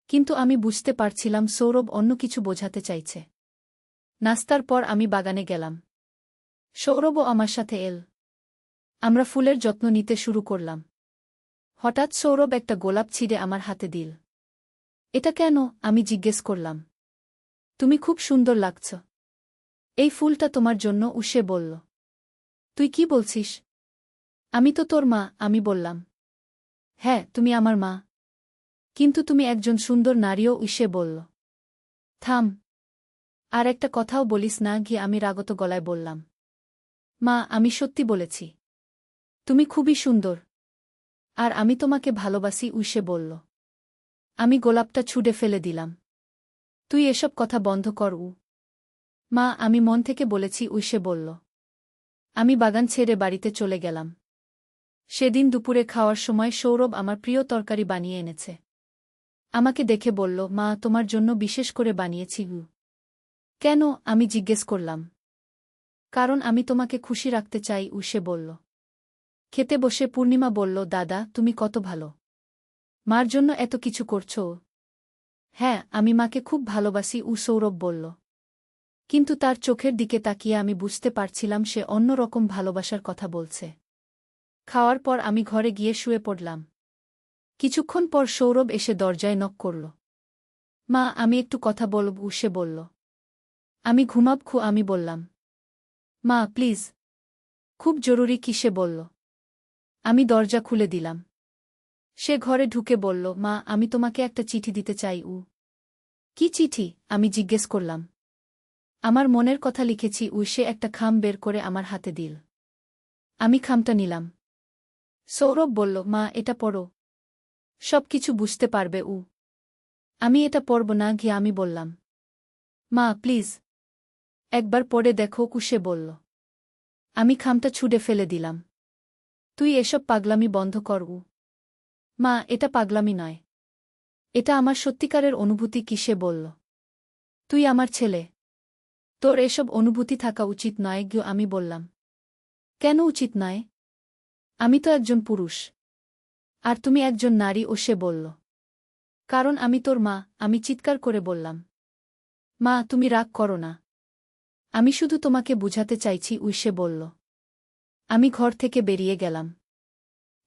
কিন্তু আমি বুঝতে পারছিলাম সৌরভ অন্য কিছু বোঝাতে চাইছে। নাস্তার পর আমি বাগানে গেলাম। সৌরভও আমার সাথে এল। আমরা ফুলের যত্ন নিতে শুরু করলাম। হঠাৎ সৌরভ একটা গোলাপ ছিঁড়ে আমার হাতে দিল। এটা কেন? আমি জিজ্ঞেস করলাম। তুমি খুব সুন্দর লাগছ। এই ফুলটা তোমার জন্য, সে বলল। তুই কি বলছিস? আমি তো তোর মা, আমি বললাম। হ্যাঁ, তুমি আমার মা। কিন্তু তুমি একজন সুন্দর নারীও, সে বলল। থাম। আর একটা কথাও বলিস না, আমি রাগত গলায় বললাম। মা, আমি সত্যি বলেছি। তুমি খুবই সুন্দর। আর আমি তোমাকে ভালোবাসি, সে বলল। আমি গোলাপটা ছুঁড়ে ফেলে দিলাম। তুই এসব কথা বন্ধ কর। মা, আমি মন থেকে বলেছি, সে বলল। আমি বাগান ছেড়ে বাড়িতে চলে গেলাম। সেদিন দুপুরে খাওয়ার সময় সৌরভ আমার প্রিয় তরকারি বানিয়ে এনেছে। আমাকে দেখে বলল, মা, তোমার জন্য বিশেষ করে বানিয়েছি। কেন? আমি জিজ্ঞেস করলাম। কারণ আমি তোমাকে খুশি রাখতে চাই, সে বলল। খেতে বসে পূর্ণিমা বলল, দাদা, তুমি কত ভালো। মার জন্য এত কিছু করছ। হ্যাঁ, আমি মাকে খুব ভালোবাসি, সৌরভ বলল। কিন্তু তার চোখের দিকে তাকিয়ে আমি বুঝতে পারছিলাম সে অন্য রকম ভালোবাসার কথা বলছে। খাওয়ার পর আমি ঘরে গিয়ে শুয়ে পড়লাম। কিছুক্ষণ পর সৌরভ এসে দরজায় নক করল। মা, আমি একটু কথা বলব, সে বলল। আমি ঘুমাব। আমি বললাম। মা, প্লিজ। খুব জরুরি। কি? সে বলল। আমি দরজা খুলে দিলাম। সে ঘরে ঢুকে বলল, মা, আমি তোমাকে একটা চিঠি দিতে চাই। কি চিঠি? আমি জিজ্ঞেস করলাম। আমার মনের কথা লিখেছি। সে একটা খাম বের করে আমার হাতে দিল। আমি খামটা নিলাম। সৌরভ বলল, মা, এটা পড়ো। সব কিছু বুঝতে পারবে। আমি এটা পড়ব না। আমি বললাম। মা, প্লিজ। একবার পড়ে দেখো। সে বলল। আমি খামটা ছুঁড়ে ফেলে দিলাম। তুই এসব পাগলামি বন্ধ কর। মা, এটা পাগলামি নয়। এটা আমার সত্যিকারের অনুভূতি। কি? সে বলল। তুই আমার ছেলে। তোর এসব অনুভূতি থাকা উচিত নয়। আমি বললাম। কেন উচিত নয়? আমি তো একজন পুরুষ। আর তুমি একজন নারী। সে বলল। কারণ আমি তোর মা। আমি চিৎকার করে বললাম। মা, তুমি রাগ করো না। আমি শুধু তোমাকে বুঝাতে চাইছি। সে বলল। আমি ঘর থেকে বেরিয়ে গেলাম।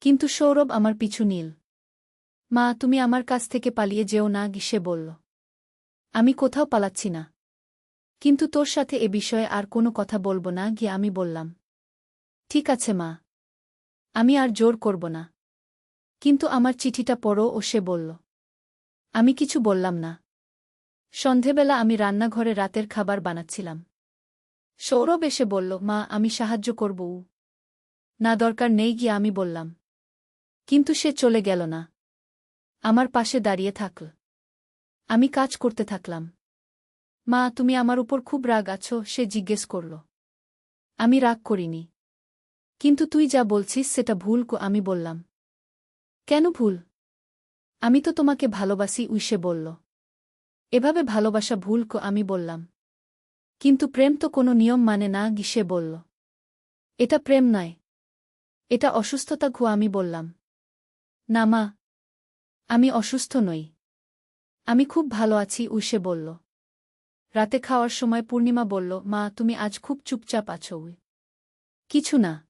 কিন্তু সৌরভ আমার পিছু নিল। মা, তুমি আমার কাছ থেকে পালিয়ে যেও না। সে বলল। আমি কোথাও পালাচ্ছি না। কিন্তু তোর সাথে এ বিষয়ে আর কোনো কথা বলবো না। আমি বললাম। ঠিক আছে মা। আমি আর জোর করব না। কিন্তু আমার চিঠিটা পড়ো। সে বলল। আমি কিছু বললাম না। সন্ধেবেলা আমি রান্নাঘরে রাতের খাবার বানাচ্ছিলাম। সৌরভ এসে বলল, মা, আমি সাহায্য করব। না, দরকার নেই। আমি বললাম। কিন্তু সে চলে গেল না। আমার পাশে দাঁড়িয়ে থাকল। আমি কাজ করতে থাকলাম। মা, তুমি আমার উপর খুব রাগ আছো? সে জিজ্ঞেস করল। আমি রাগ করিনি। কিন্তু তুই যা বলছিস সেটা ভুল। আমি বললাম। কেন ভুল? আমি তো তোমাকে ভালোবাসি। সে বলল। এভাবে ভালোবাসা ভুল? আমি বললাম। কিন্তু প্রেম তো কোনো নিয়ম মানে না। সে বলল। এটা প্রেম নয়। এটা অসুস্থতা। আমি বললাম। না মা, আমি অসুস্থ নই। আমি খুব ভালো আছি। সে বলল। রাতে খাওয়ার সময় পূর্ণিমা বলল, মা, তুমি আজ খুব চুপচাপ আছো। কিছু না।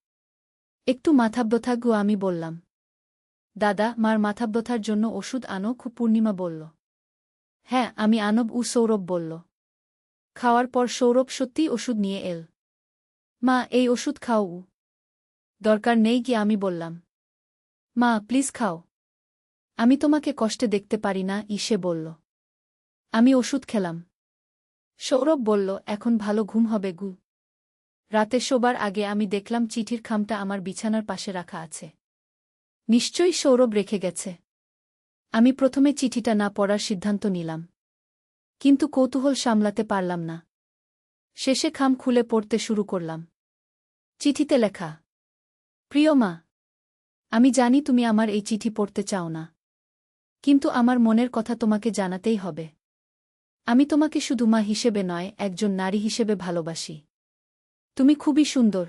একটু মাথাব্যথা। আমি বললাম। দাদা, মার মাথাব্যথার জন্য ওষুধ আনো। পূর্ণিমা বলল। হ্যাঁ, আমি আনব। সৌরভ বলল। খাওয়ার পর সৌরভ সত্যিই ওষুধ নিয়ে এল। মা, এই ওষুধ খাও। দরকার নেই। আমি বললাম। মা, প্লিজ খাও। আমি তোমাকে কষ্টে দেখতে পারি না। সে বলল। আমি ওষুধ খেলাম। সৌরভ বলল, এখন ভালো ঘুম হবে। রাতে শোবার আগে আমি দেখলাম চিঠির খামটা আমার বিছানার পাশে রাখা আছে। নিশ্চয়ই সৌরভ রেখে গেছে। আমি প্রথমে চিঠিটা না পড়ার সিদ্ধান্ত নিলাম। কিন্তু কৌতূহল সামলাতে পারলাম না। শেষে খাম খুলে পড়তে শুরু করলাম। চিঠিতে লেখা, প্রিয় মা, আমি জানি তুমি আমার এই চিঠি পড়তে চাও না। কিন্তু আমার মনের কথা তোমাকে জানাতেই হবে। আমি তোমাকে শুধু মা হিসেবে নয়, একজন নারী হিসেবে ভালোবাসি। তুমি খুবই সুন্দর।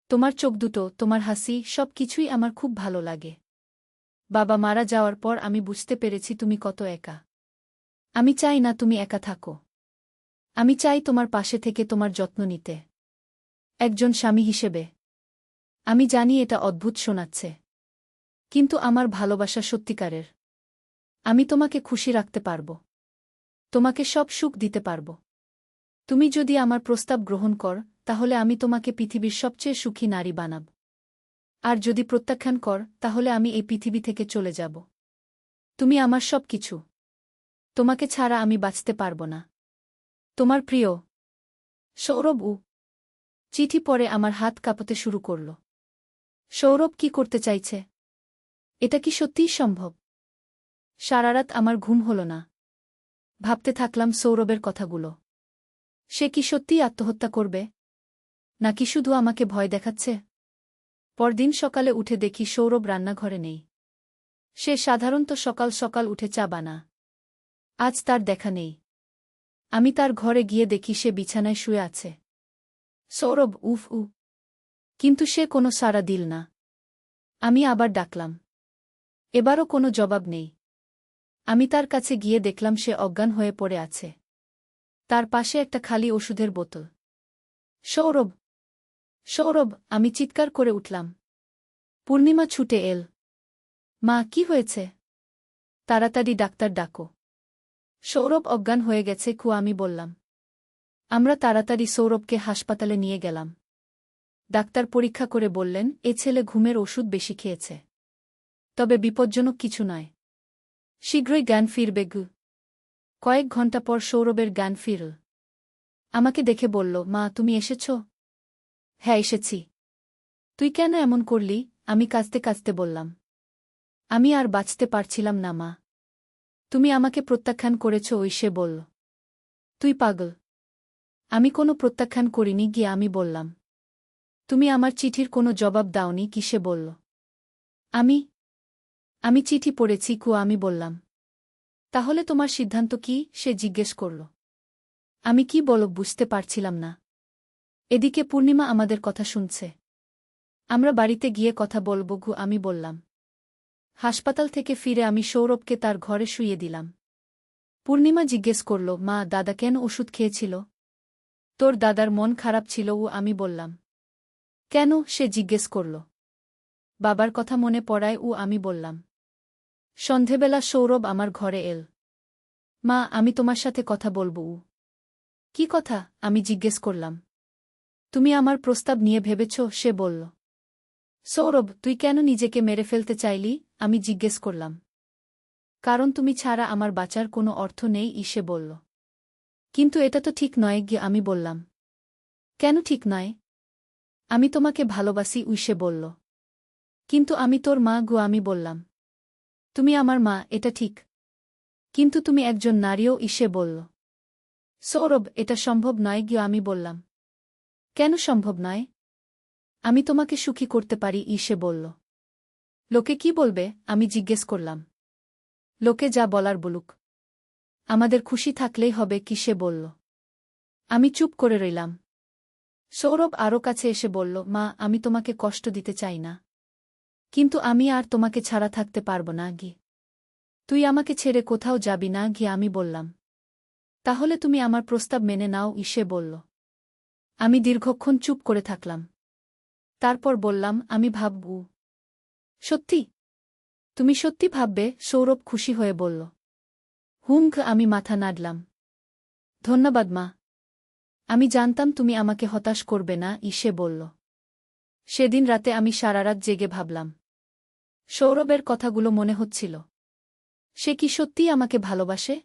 তোমার চোখ দুটো, তোমার হাসি, সব কিছুই আমার খুব ভালো লাগে। বাবা মারা যাওয়ার পর আমি বুঝতে পেরেছি তুমি কত একা। আমি চাই না তুমি একা থাকো। আমি চাই তোমার পাশে থেকে তোমার যত্ন নিতে, একজন স্বামী হিসেবে। আমি জানি এটা অদ্ভুত শোনাচ্ছে, কিন্তু আমার ভালোবাসা সত্যিকারের। আমি তোমাকে খুশি রাখতে পারব, তোমাকে সব সুখ দিতে পারব। তুমি যদি আমার প্রস্তাব গ্রহণ কর, তাহলে আমি তোমাকে পৃথিবীর সবচেয়ে সুখী নারী বানাব। আর যদি প্রত্যাখ্যান কর, তাহলে আমি এই পৃথিবী থেকে চলে যাব। তুমি আমার সব কিছু। তোমাকে ছাড়া আমি বাঁচতে পারব না। তোমার প্রিয় সৌরভ। চিঠি পড়ে আমার হাত কাঁপতে শুরু করল। সৌরভ কি করতে চাইছে? এটা কি সত্যিই সম্ভব? সারারাত আমার ঘুম হল না। ভাবতে থাকলাম সৌরভের কথাগুলো। সে কি সত্যিই আত্মহত্যা করবে, নাকি শুধু আমাকে ভয় দেখাচ্ছে? পরদিন সকালে উঠে দেখি সৌরভ রান্নাঘরে নেই। সে সাধারণত সকাল সকাল উঠে চা বানা। আজ তার দেখা নেই। আমি তার ঘরে গিয়ে দেখি সে বিছানায় শুয়ে আছে। সৌরভ, উফ। কিন্তু সে কোনো সাড়া দিল না। আমি আবার ডাকলাম। এবারও কোনো জবাব নেই। আমি তার কাছে গিয়ে দেখলাম সে অজ্ঞান হয়ে পড়ে আছে। তার পাশে একটা খালি ওষুধের বোতল। সৌরভ, সৌরভ, আমি চিৎকার করে উঠলাম। পূর্ণিমা ছুটে এল। মা, কি হয়েছে? তাড়াতাড়ি ডাক্তার ডাকো। সৌরভ অজ্ঞান হয়ে গেছে আমি বললাম। আমরা তাড়াতাড়ি সৌরভকে হাসপাতালে নিয়ে গেলাম। ডাক্তার পরীক্ষা করে বললেন, এ ছেলে ঘুমের ওষুধ বেশি খেয়েছে। তবে বিপজ্জনক কিছু নয়। শীঘ্রই জ্ঞান ফিরবে। কয়েক ঘণ্টা পর সৌরভের জ্ঞান ফিরল। আমাকে দেখে বলল, মা, তুমি এসেছ? হ্যাঁ, এসেছি। তুই কেন এমন করলি? আমি কাঁদতে কাঁদতে বললাম। আমি আর বাঁচতে পারছিলাম না মা। তুমি আমাকে প্রত্যাখ্যান করেছ, সে বলল। তুই পাগল। আমি কোনো প্রত্যাখ্যান করিনি আমি বললাম। তুমি আমার চিঠির কোনো জবাব দাওনি সে বলল। আমি চিঠি পড়েছি আমি বললাম। তাহলে তোমার সিদ্ধান্ত কি? সে জিজ্ঞেস করল। আমি কি বলব বুঝতে পারছিলাম না। এদিকে পূর্ণিমা আমাদের কথা শুনছে। আমরা বাড়িতে গিয়ে কথা বলব আমি বললাম। হাসপাতাল থেকে ফিরে আমি সৌরভকে তার ঘরে শুইয়ে দিলাম। পূর্ণিমা জিজ্ঞেস করল, মা, দাদা কেন ওষুধ খেয়েছিল? তোর দাদার মন খারাপ ছিল আমি বললাম। কেন? সে জিজ্ঞেস করল। বাবার কথা মনে পড়ায় আমি বললাম। সন্ধেবেলা সৌরভ আমার ঘরে এল। মা, আমি তোমার সাথে কথা বলব। কি কথা? আমি জিজ্ঞেস করলাম। তুমি আমার প্রস্তাব নিয়ে ভেবেছ? সে বলল। সৌরভ, তুই কেন নিজেকে মেরে ফেলতে চাইলি? আমি জিজ্ঞেস করলাম। কারণ তুমি ছাড়া আমার বাঁচার কোনো অর্থ নেই সে বলল। কিন্তু এটা তো ঠিক নয় আমি বললাম। কেন ঠিক নয়? আমি তোমাকে ভালোবাসি সে বলল। কিন্তু আমি তোর মা আমি বললাম। তুমি আমার মা, এটা ঠিক। কিন্তু তুমি একজন নারীও সে বলল। সৌরভ, এটা সম্ভব নয় আমি বললাম। কেন সম্ভব নয়? আমি তোমাকে সুখী করতে পারি সে বলল। লোকে কি বলবে? আমি জিজ্ঞেস করলাম। লোকে যা বলার বলুক। আমাদের খুশি থাকলেই হবে সে বলল। আমি চুপ করে রইলাম। সৌরভ আরও কাছে এসে বলল, মা, আমি তোমাকে কষ্ট দিতে চাই না। কিন্তু আমি আর তোমাকে ছাড়া থাকতে পারব না তুই আমাকে ছেড়ে কোথাও যাবি না আমি বললাম। তাহলে তুমি আমার প্রস্তাব মেনে নাও সে বলল। আমি দীর্ঘক্ষণ চুপ করে থাকলাম। তারপর বললাম, আমি ভাবব। সত্যি? তুমি সত্যি ভাববে? সৌরভ খুশি হয়ে বলল। আমি মাথা নাড়লাম। ধন্যবাদ মা। আমি জানতাম তুমি আমাকে হতাশ করবে না সে বলল। সেদিন রাতে আমি সারারাত জেগে ভাবলাম। সৌরভের কথাগুলো মনে হচ্ছিল। সে কি সত্যিই আমাকে ভালোবাসে,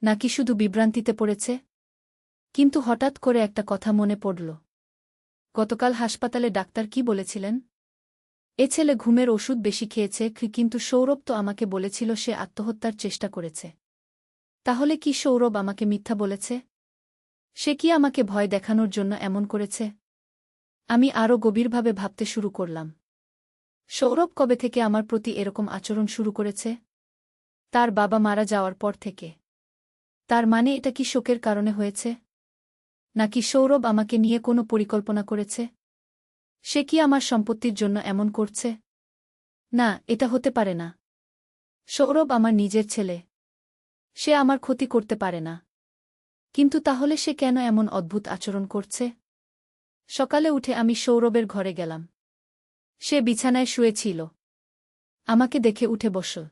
নাকি শুধু বিভ্রান্তিতে পড়েছে? কিন্তু হঠাৎ করে একটা কথা মনে পড়ল। গতকাল হাসপাতালে ডাক্তার কি বলেছিলেন? এ ছেলে ঘুমের ওষুধ বেশি খেয়েছে কিন্তু সৌরভ তো আমাকে বলেছিল সে আত্মহত্যার চেষ্টা করেছে। তাহলে কি সৌরভ আমাকে মিথ্যা বলেছে? সে কি আমাকে ভয় দেখানোর জন্য এমন করেছে? আমি আরও গভীরভাবে ভাবতে শুরু করলাম। সৌরভ কবে থেকে আমার প্রতি এরকম আচরণ শুরু করেছে? তার বাবা মারা যাওয়ার পর থেকে। তার মানে এটা কি শোকের কারণে হয়েছে? নাকি সৌরভ আমাকে নিয়ে কোনো পরিকল্পনা করেছে? সে কি আমার সম্পত্তির জন্য এমন করছে? না, এটা হতে পারে না। সৌরভ আমার নিজের ছেলে। সে আমার ক্ষতি করতে পারে না। কিন্তু তাহলে সে কেন এমন অদ্ভুত আচরণ করছে? সকালে উঠে আমি সৌরভের ঘরে গেলাম। সে বিছানায় শুয়েছিল। আমাকে দেখে উঠে বসল।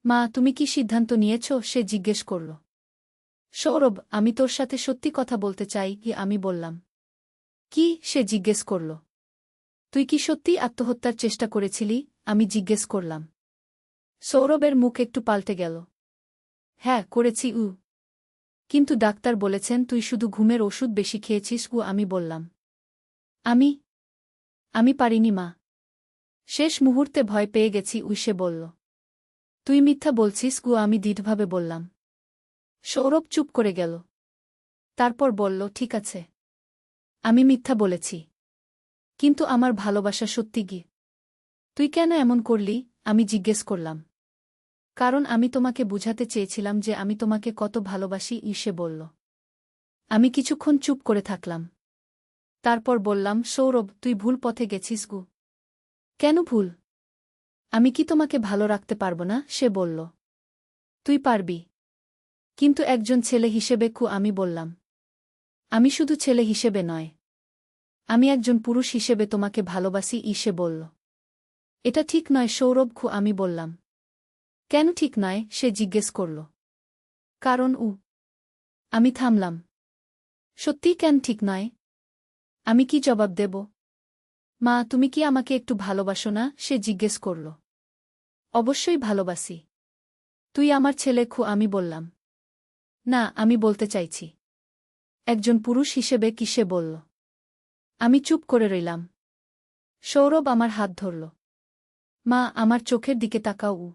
মা, তুমি কি সিদ্ধান্ত নিয়েছ? সে জিজ্ঞেস করল। সৌরভ, আমি তোর সাথে সত্যি কথা বলতে চাই কি? আমি বললাম। কি? সে জিজ্ঞেস করল। তুই কি সত্যিই আত্মহত্যার চেষ্টা করেছিলি? আমি জিজ্ঞেস করলাম। সৌরভের মুখ একটু পাল্টে গেল। হ্যাঁ, করেছি। কিন্তু ডাক্তার বলেছেন তুই শুধু ঘুমের ওষুধ বেশি খেয়েছিস। আমি বললাম। আমি পারিনি মা। শেষ মুহূর্তে ভয় পেয়ে গেছি। সে বলল। তুই মিথ্যা বলছিস। আমি দৃঢ়ভাবে বললাম। সৌরভ চুপ করে গেল। তারপর বলল, ঠিক আছে, আমি মিথ্যা বলেছি। কিন্তু আমার ভালোবাসা সত্যি কি? তুই কেন এমন করলি? আমি জিজ্ঞেস করলাম। কারণ আমি তোমাকে বুঝাতে চেয়েছিলাম যে আমি তোমাকে কত ভালোবাসি। সে বলল। আমি কিছুক্ষণ চুপ করে থাকলাম। তারপর বললাম, সৌরভ, তুই ভুল পথে গেছিস। কেন ভুল? আমি কি তোমাকে ভালো রাখতে পারব না? সে বলল। তুই পারবি, কিন্তু একজন ছেলে হিসেবে। আমি বললাম। আমি শুধু ছেলে হিসেবে নয়, আমি একজন পুরুষ হিসেবে তোমাকে ভালোবাসি। সে বলল। এটা ঠিক নয় সৌরভ। আমি বললাম। কেন ঠিক নয়? সে জিজ্ঞেস করল। কারণ আমি থামলাম। সত্যিই কেন ঠিক নয়? আমি কি জবাব দেব? মা, তুমি কি আমাকে একটু ভালোবাসো না? সে জিজ্ঞেস করল। অবশ্যই ভালোবাসি। তুই আমার ছেলে। আমি বললাম। না, আমি বলতে চাইছি একজন পুরুষ হিসেবে। কি? সে বলল। আমি চুপ করে রইলাম। সৌরভ আমার হাত ধরল। মা, আমার চোখের দিকে তাকাও।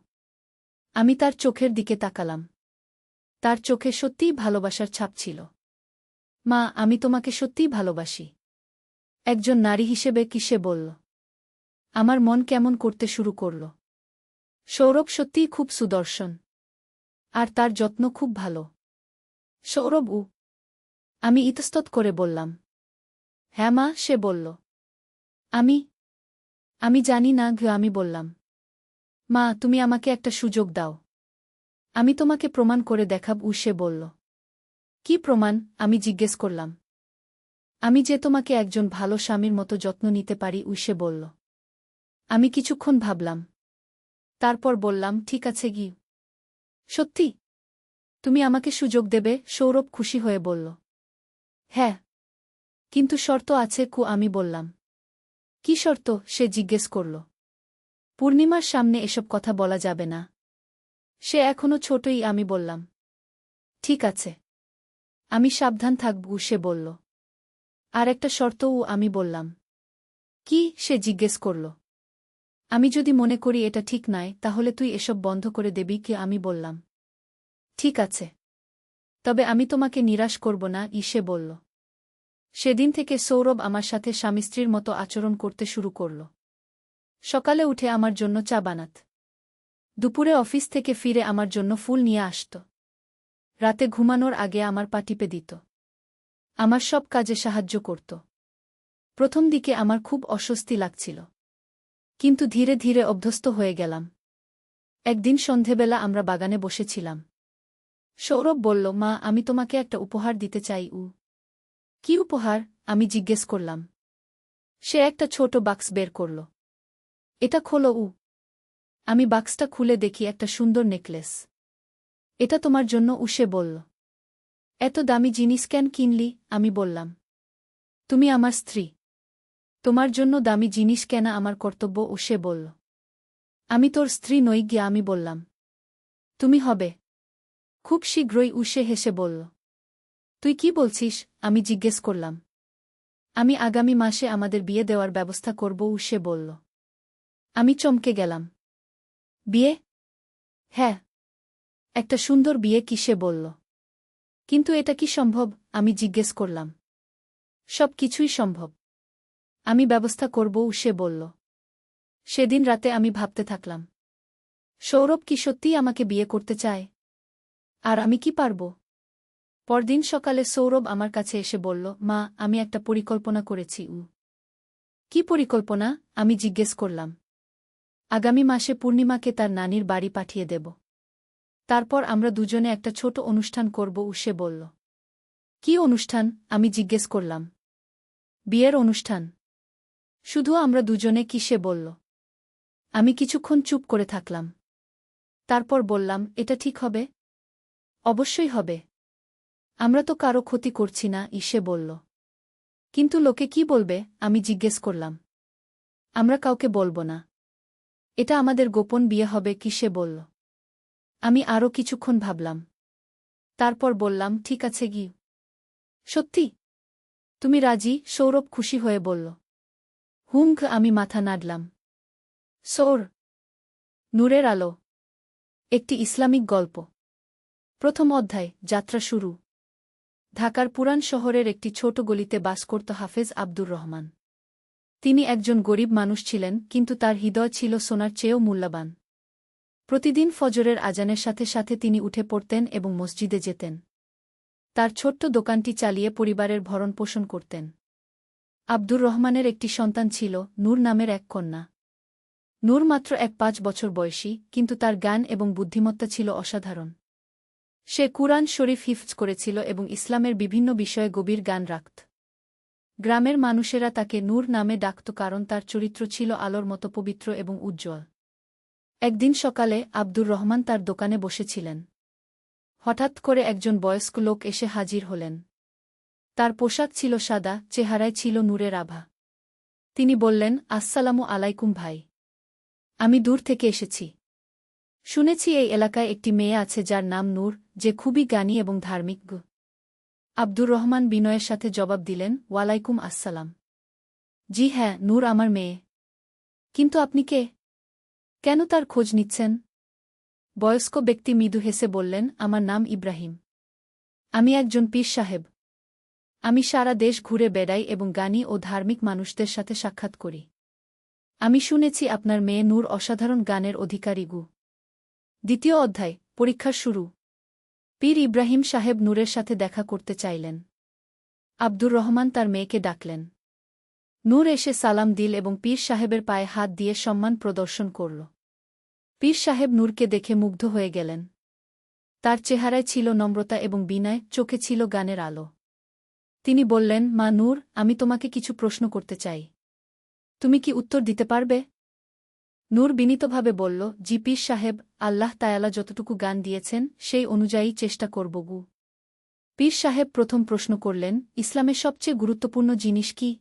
আমি তার চোখের দিকে তাকালাম। তার চোখে সত্যিই ভালোবাসার ছাপ ছিল। মা, আমি তোমাকে সত্যিই ভালোবাসি একজন নারী হিসেবে। কি? সে বলল। আমার মন কেমন করতে শুরু করল। সৌরভ সত্যিই খুব সুদর্শন, আর তার যত্ন খুব ভালো। সৌরভ আমি ইতস্তত করে বললাম। হ্যাঁ মা, সে বলল। আমি আমি জানি না। আমি বললাম। মা, তুমি আমাকে একটা সুযোগ দাও। আমি তোমাকে প্রমাণ করে দেখাব। সে বলল। কি প্রমাণ? আমি জিজ্ঞেস করলাম। আমি যে তোমাকে একজন ভালো স্বামীর মতো যত্ন নিতে পারি। সে বলল। আমি কিছুক্ষণ ভাবলাম। তারপর বললাম, ঠিক আছে সত্যি? তুমি আমাকে সুযোগ দেবে? সৌরভ খুশি হয়ে বলল। হ্যাঁ, কিন্তু শর্ত আছে। আমি বললাম। কি শর্ত? সে জিজ্ঞেস করল। পূর্ণিমার সামনে এসব কথা বলা যাবে না। সে এখনো ছোটই। আমি বললাম। ঠিক আছে, আমি সাবধান থাকব। সে বলল। আর একটা শর্তও। আমি বললাম। কি? সে জিজ্ঞেস করল। আমি যদি মনে করি এটা ঠিক নয়, তাহলে তুই এসব বন্ধ করে দেবি কি? আমি বললাম। ঠিক আছে, তবে আমি তোমাকে নিরাশ করব না। সে বলল। সেদিন থেকে সৌরভ আমার সাথে স্বামী স্ত্রীর মতো আচরণ করতে শুরু করল। সকালে উঠে আমার জন্য চা বানাত। দুপুরে অফিস থেকে ফিরে আমার জন্য ফুল নিয়ে আসত। রাতে ঘুমানোর আগে আমার পা টিপে দিত। আমার সব কাজে সাহায্য করত। প্রথম দিকে আমার খুব অস্বস্তি লাগছিল, কিন্তু ধীরে ধীরে অভ্যস্ত হয়ে গেলাম। একদিন সন্ধেবেলা আমরা বাগানে বসেছিলাম। সৌরভ বলল, মা, আমি তোমাকে একটা উপহার দিতে চাই। কি উপহার? আমি জিজ্ঞেস করলাম। সে একটা ছোট বাক্স বের করল। এটা খোলো। আমি বাক্সটা খুলে দেখি একটা সুন্দর নেকলেস। এটা তোমার জন্য। সে বলল। এত দামি জিনিস কেন কিনলি? আমি বললাম। তুমি আমার স্ত্রী, তোমার জন্য দামি জিনিস কেনা আমার কর্তব্য। সে বলল। আমি তোর স্ত্রী নই। আমি বললাম। তুমি হবে খুব শীঘ্রই। সে হেসে বলল। তুই কি বলছিস? আমি জিজ্ঞেস করলাম। আমি আগামী মাসে আমাদের বিয়ে দেওয়ার ব্যবস্থা করব। সে বলল। আমি চমকে গেলাম। বিয়ে? হ্যাঁ, একটা সুন্দর বিয়ে কি সে বলল। কিন্তু এটা কি সম্ভব? আমি জিজ্ঞেস করলাম। সব কিছুই সম্ভব। আমি ব্যবস্থা করব, সে বলল। সেদিন রাতে আমি ভাবতে থাকলাম, সৌরভ কি সত্যিই আমাকে বিয়ে করতে চায়? আর আমি কি পারব? পরদিন সকালে সৌরভ আমার কাছে এসে বলল, মা, আমি একটা পরিকল্পনা করেছি। কি পরিকল্পনা? আমি জিজ্ঞেস করলাম। আগামী মাসে পূর্ণিমাকে তার নানির বাড়ি পাঠিয়ে দেব। তারপর আমরা দুজনে একটা ছোট অনুষ্ঠান করব, সে বলল। কি অনুষ্ঠান? আমি জিজ্ঞেস করলাম। বিয়ের অনুষ্ঠান। শুধু আমরা দুজনে, কি সে বলল। আমি কিছুক্ষণ চুপ করে থাকলাম। তারপর বললাম, এটা ঠিক হবে? অবশ্যই হবে। আমরা তো কারো ক্ষতি করছি না, সে বলল। কিন্তু লোকে কি বলবে? আমি জিজ্ঞেস করলাম। আমরা কাউকে বলবো না। এটা আমাদের গোপন বিয়ে হবে, কি সে বলল। আমি আরও কিছুক্ষণ ভাবলাম। তারপর বললাম, ঠিক আছে গি। সত্যি? তুমি রাজি? সৌরভ খুশি হয়ে বলল। আমি মাথা নাড়লাম। সৌর নূরের আলো। একটি ইসলামিক গল্প। প্রথম অধ্যায়, যাত্রা শুরু। ঢাকার পুরান শহরের একটি ছোট গলিতে বাস করত হাফেজ আব্দুর রহমান। তিনি একজন গরিব মানুষ ছিলেন, কিন্তু তার হৃদয় ছিল সোনার চেয়েও মূল্যবান। প্রতিদিন ফজরের আজানের সাথে সাথে তিনি উঠে পড়তেন এবং মসজিদে যেতেন। তার ছোট্ট দোকানটি চালিয়ে পরিবারের ভরণপোষণ করতেন। আব্দুর রহমানের একটি সন্তান ছিল, নূর নামের এক কন্যা। নূর মাত্র 5 বছর বয়সী, কিন্তু তার জ্ঞান এবং বুদ্ধিমত্তা ছিল অসাধারণ। সে কুরআন শরীফ হিফজ করেছিল এবং ইসলামের বিভিন্ন বিষয়ে গভীর জ্ঞান রাখত। গ্রামের মানুষেরা তাকে নূর নামে ডাকত কারণ তার চরিত্র ছিল আলোর মতো পবিত্র এবং উজ্জ্বল। একদিন সকালে আব্দুর রহমান তার দোকানে বসেছিলেন। হঠাৎ করে একজন বয়স্ক লোক এসে হাজির হলেন। তার পোশাক ছিল সাদা, চেহারায় ছিল নূরের আভা। তিনি বললেন, আসসালামু আলাইকুম ভাই। আমি দূর থেকে এসেছি। শুনেছি এই এলাকায় একটি মেয়ে আছে যার নাম নূর, যে খুবই জ্ঞানী এবং ধার্মিক। আব্দুর রহমান বিনয়ের সাথে জবাব দিলেন, ওয়ালাইকুম আসসালাম। জি হ্যাঁ, নূর আমার মেয়ে। কিন্তু আপনি কে? কেন তার খোঁজ নিচ্ছেন? বয়স্ক ব্যক্তি মৃদু হেসে বললেন, আমার নাম ইব্রাহিম। আমি একজন পীর সাহেব। আমি সারা দেশ ঘুরে বেড়াই এবং জ্ঞানী ও ধার্মিক মানুষদের সাথে সাক্ষাৎ করি। আমি শুনেছি আপনার মেয়ে নূর অসাধারণ জ্ঞানের অধিকারী। দ্বিতীয় অধ্যায়, পরীক্ষার শুরু। পীর ইব্রাহিম সাহেব নূরের সাথে দেখা করতে চাইলেন। আব্দুর রহমান তার মেয়েকে ডাকলেন। নূর এসে সালাম দিল এবং পীর সাহেবের পায়ে হাত দিয়ে সম্মান প্রদর্শন করল। পীর সাহেব নূরকে দেখে মুগ্ধ হয়ে গেলেন। তার চেহারায় ছিল নম্রতা এবং বিনয়, চোখে ছিল জ্ঞানের আলো। তিনি বললেন, মা নূর, আমি তোমাকে কিছু প্রশ্ন করতে চাই। তুমি কি উত্তর দিতে পারবে? নূর বিনীতভাবে বলল, জি পীর সাহেব, আল্লাহ তায়ালা যতটুকু জ্ঞান দিয়েছেন সেই অনুযায়ী চেষ্টা করব। পীর সাহেব প্রথম প্রশ্ন করলেন, ইসলামের সবচেয়ে গুরুত্বপূর্ণ জিনিস কি?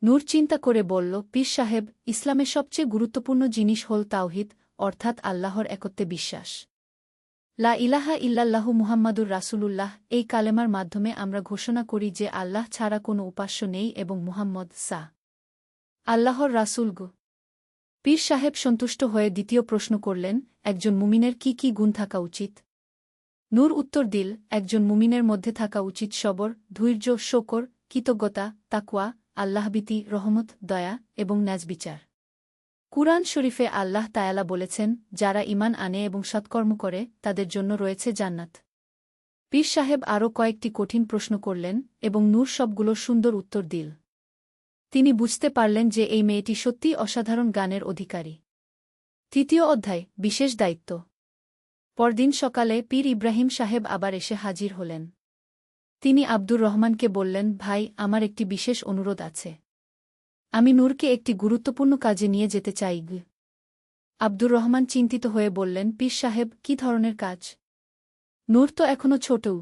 নূর চিন্তা করে বলল, পীর সাহেব, ইসলামের সবচেয়ে গুরুত্বপূর্ণ জিনিস হল তাওহীদ, অর্থাৎ আল্লাহর একত্বে বিশ্বাস। লা ইলাহা ইল্লাল্লাহু মুহাম্মাদুর রাসূলুল্লাহ, এই কালেমার মাধ্যমে আমরা ঘোষণা করি যে আল্লাহ ছাড়া কোনো উপাস্য নেই এবং মুহাম্মদ আল্লাহর রাসূল। পীর সাহেব সন্তুষ্ট হয়ে দ্বিতীয় প্রশ্ন করলেন, একজন মুমিনের কি কি গুণ থাকা উচিত? নূর উত্তর দিল, একজন মুমিনের মধ্যে থাকা উচিত সবর, ধৈর্য, শকর, কৃতজ্ঞতা, তাকওয়া, আল্লাহভীতি, রহমত, দয়া এবং ন্যায়বিচার। কুরআন শরীফে আল্লাহ তায়ালা বলেছেন, যারা ঈমান আনে এবং সৎকর্ম করে তাদের জন্য রয়েছে জান্নাত। পীর সাহেব আরও কয়েকটি কঠিন প্রশ্ন করলেন এবং নূর সবগুলোর সুন্দর উত্তর দিল। তিনি বুঝতে পারলেন যে এই মেয়েটি সত্যিই অসাধারণ জ্ঞানের অধিকারী। তৃতীয় অধ্যায়, বিশেষ দায়িত্ব। পরদিন সকালে পীর ইব্রাহিম সাহেব আবার এসে হাজির হলেন। তিনি আব্দুর রহমানকে বললেন, ভাই, আমার একটি বিশেষ অনুরোধ আছে। আমি নূরকে একটি গুরুত্বপূর্ণ কাজে নিয়ে যেতে চাই। আব্দুর রহমান চিন্তিত হয়ে বললেন, পীর সাহেব, কি ধরনের কাজ? নূর তো এখনও ছোটও।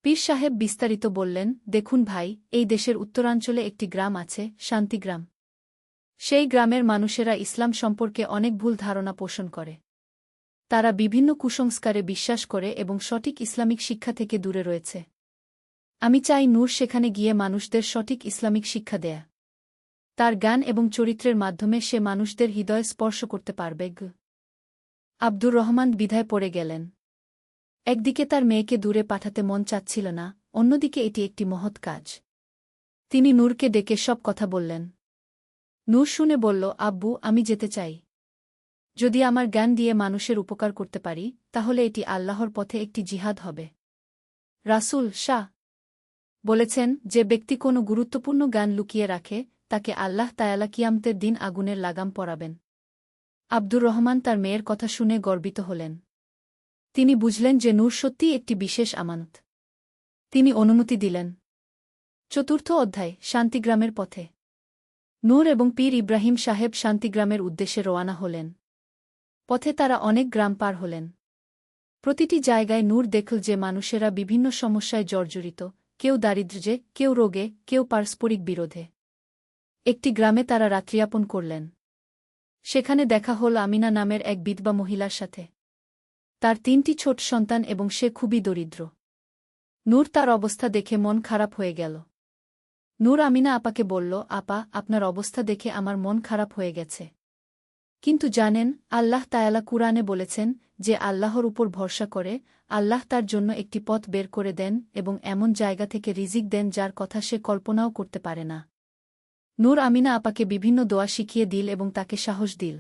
পীর সাহেব বিস্তারিত বললেন, দেখুন ভাই, এই দেশের উত্তরাঞ্চলে একটি গ্রাম আছে, শান্তিগ্রাম। সেই গ্রামের মানুষেরা ইসলাম সম্পর্কে অনেক ভুল ধারণা পোষণ করে। তারা বিভিন্ন কুসংস্কারে বিশ্বাস করে এবং সঠিক ইসলামিক শিক্ষা থেকে দূরে রয়েছে। আমি চাই নূর সেখানে গিয়ে মানুষদের সঠিক ইসলামিক শিক্ষা দেয়া। তার জ্ঞান এবং চরিত্রের মাধ্যমে সে মানুষদের হৃদয় স্পর্শ করতে পারবে। আব্দুর রহমান দ্বিধায় পড়ে গেলেন। একদিকে তার মেয়েকে দূরে পাঠাতে মন চাচ্ছিল না, অন্যদিকে এটি একটি মহৎ কাজ। তিনি নূরকে ডেকে সব কথা বললেন। নূর শুনে বলল, আব্বু, আমি যেতে চাই। যদি আমার জ্ঞান দিয়ে মানুষের উপকার করতে পারি, তাহলে এটি আল্লাহর পথে একটি জিহাদ হবে। রাসূল শাহ বলেছেন, যে ব্যক্তি কোনো গুরুত্বপূর্ণ জ্ঞান লুকিয়ে রাখে, তাকে আল্লাহ তায়ালা কিয়ামতের দিন আগুনের লাগাম পরাবেন। আব্দুর রহমান তার মেয়ের কথা শুনে গর্বিত হলেন। তিনি বুঝলেন যে নূর সত্যিই একটি বিশেষ আমানত। তিনি অনুমতি দিলেন। চতুর্থ অধ্যায়, শান্তিগ্রামের পথে। নূর এবং পীর ইব্রাহিম সাহেব শান্তিগ্রামের উদ্দেশ্যে রওয়ানা হলেন। পথে তারা অনেক গ্রাম পার হলেন। প্রতিটি জায়গায় নূর দেখল যে মানুষেরা বিভিন্ন সমস্যায় জর্জরিত, কেউ দারিদ্র্যে, কেউ রোগে, কেউ পারস্পরিক বিরোধে। একটি গ্রামে তারা রাত্রিযাপন করলেন। সেখানে দেখা হল আমিনা নামের এক বিধবা মহিলার সাথে। তার 3টি ছোট সন্তান এবং সে খুবই দরিদ্র। নূর তার অবস্থা দেখে মন খারাপ হয়ে গেল। নূর আমিনা আপাকে বলল, আপা, আপনার অবস্থা দেখে আমার মন খারাপ হয়ে গেছে। কিন্তু জানেন, আল্লাহ তায়ালা কুরআনে বলেছেন, যে আল্লাহর উপর ভরসা করে, আল্লাহ তার জন্য একটি পথ বের করে দেন এবং এমন জায়গা থেকে রিজিক দেন যার কথা সে কল্পনাও করতে পারে না। নূর আমিনা আপাকে বিভিন্ন দোয়া শিখিয়ে দিল এবং তাকে সাহস দিল।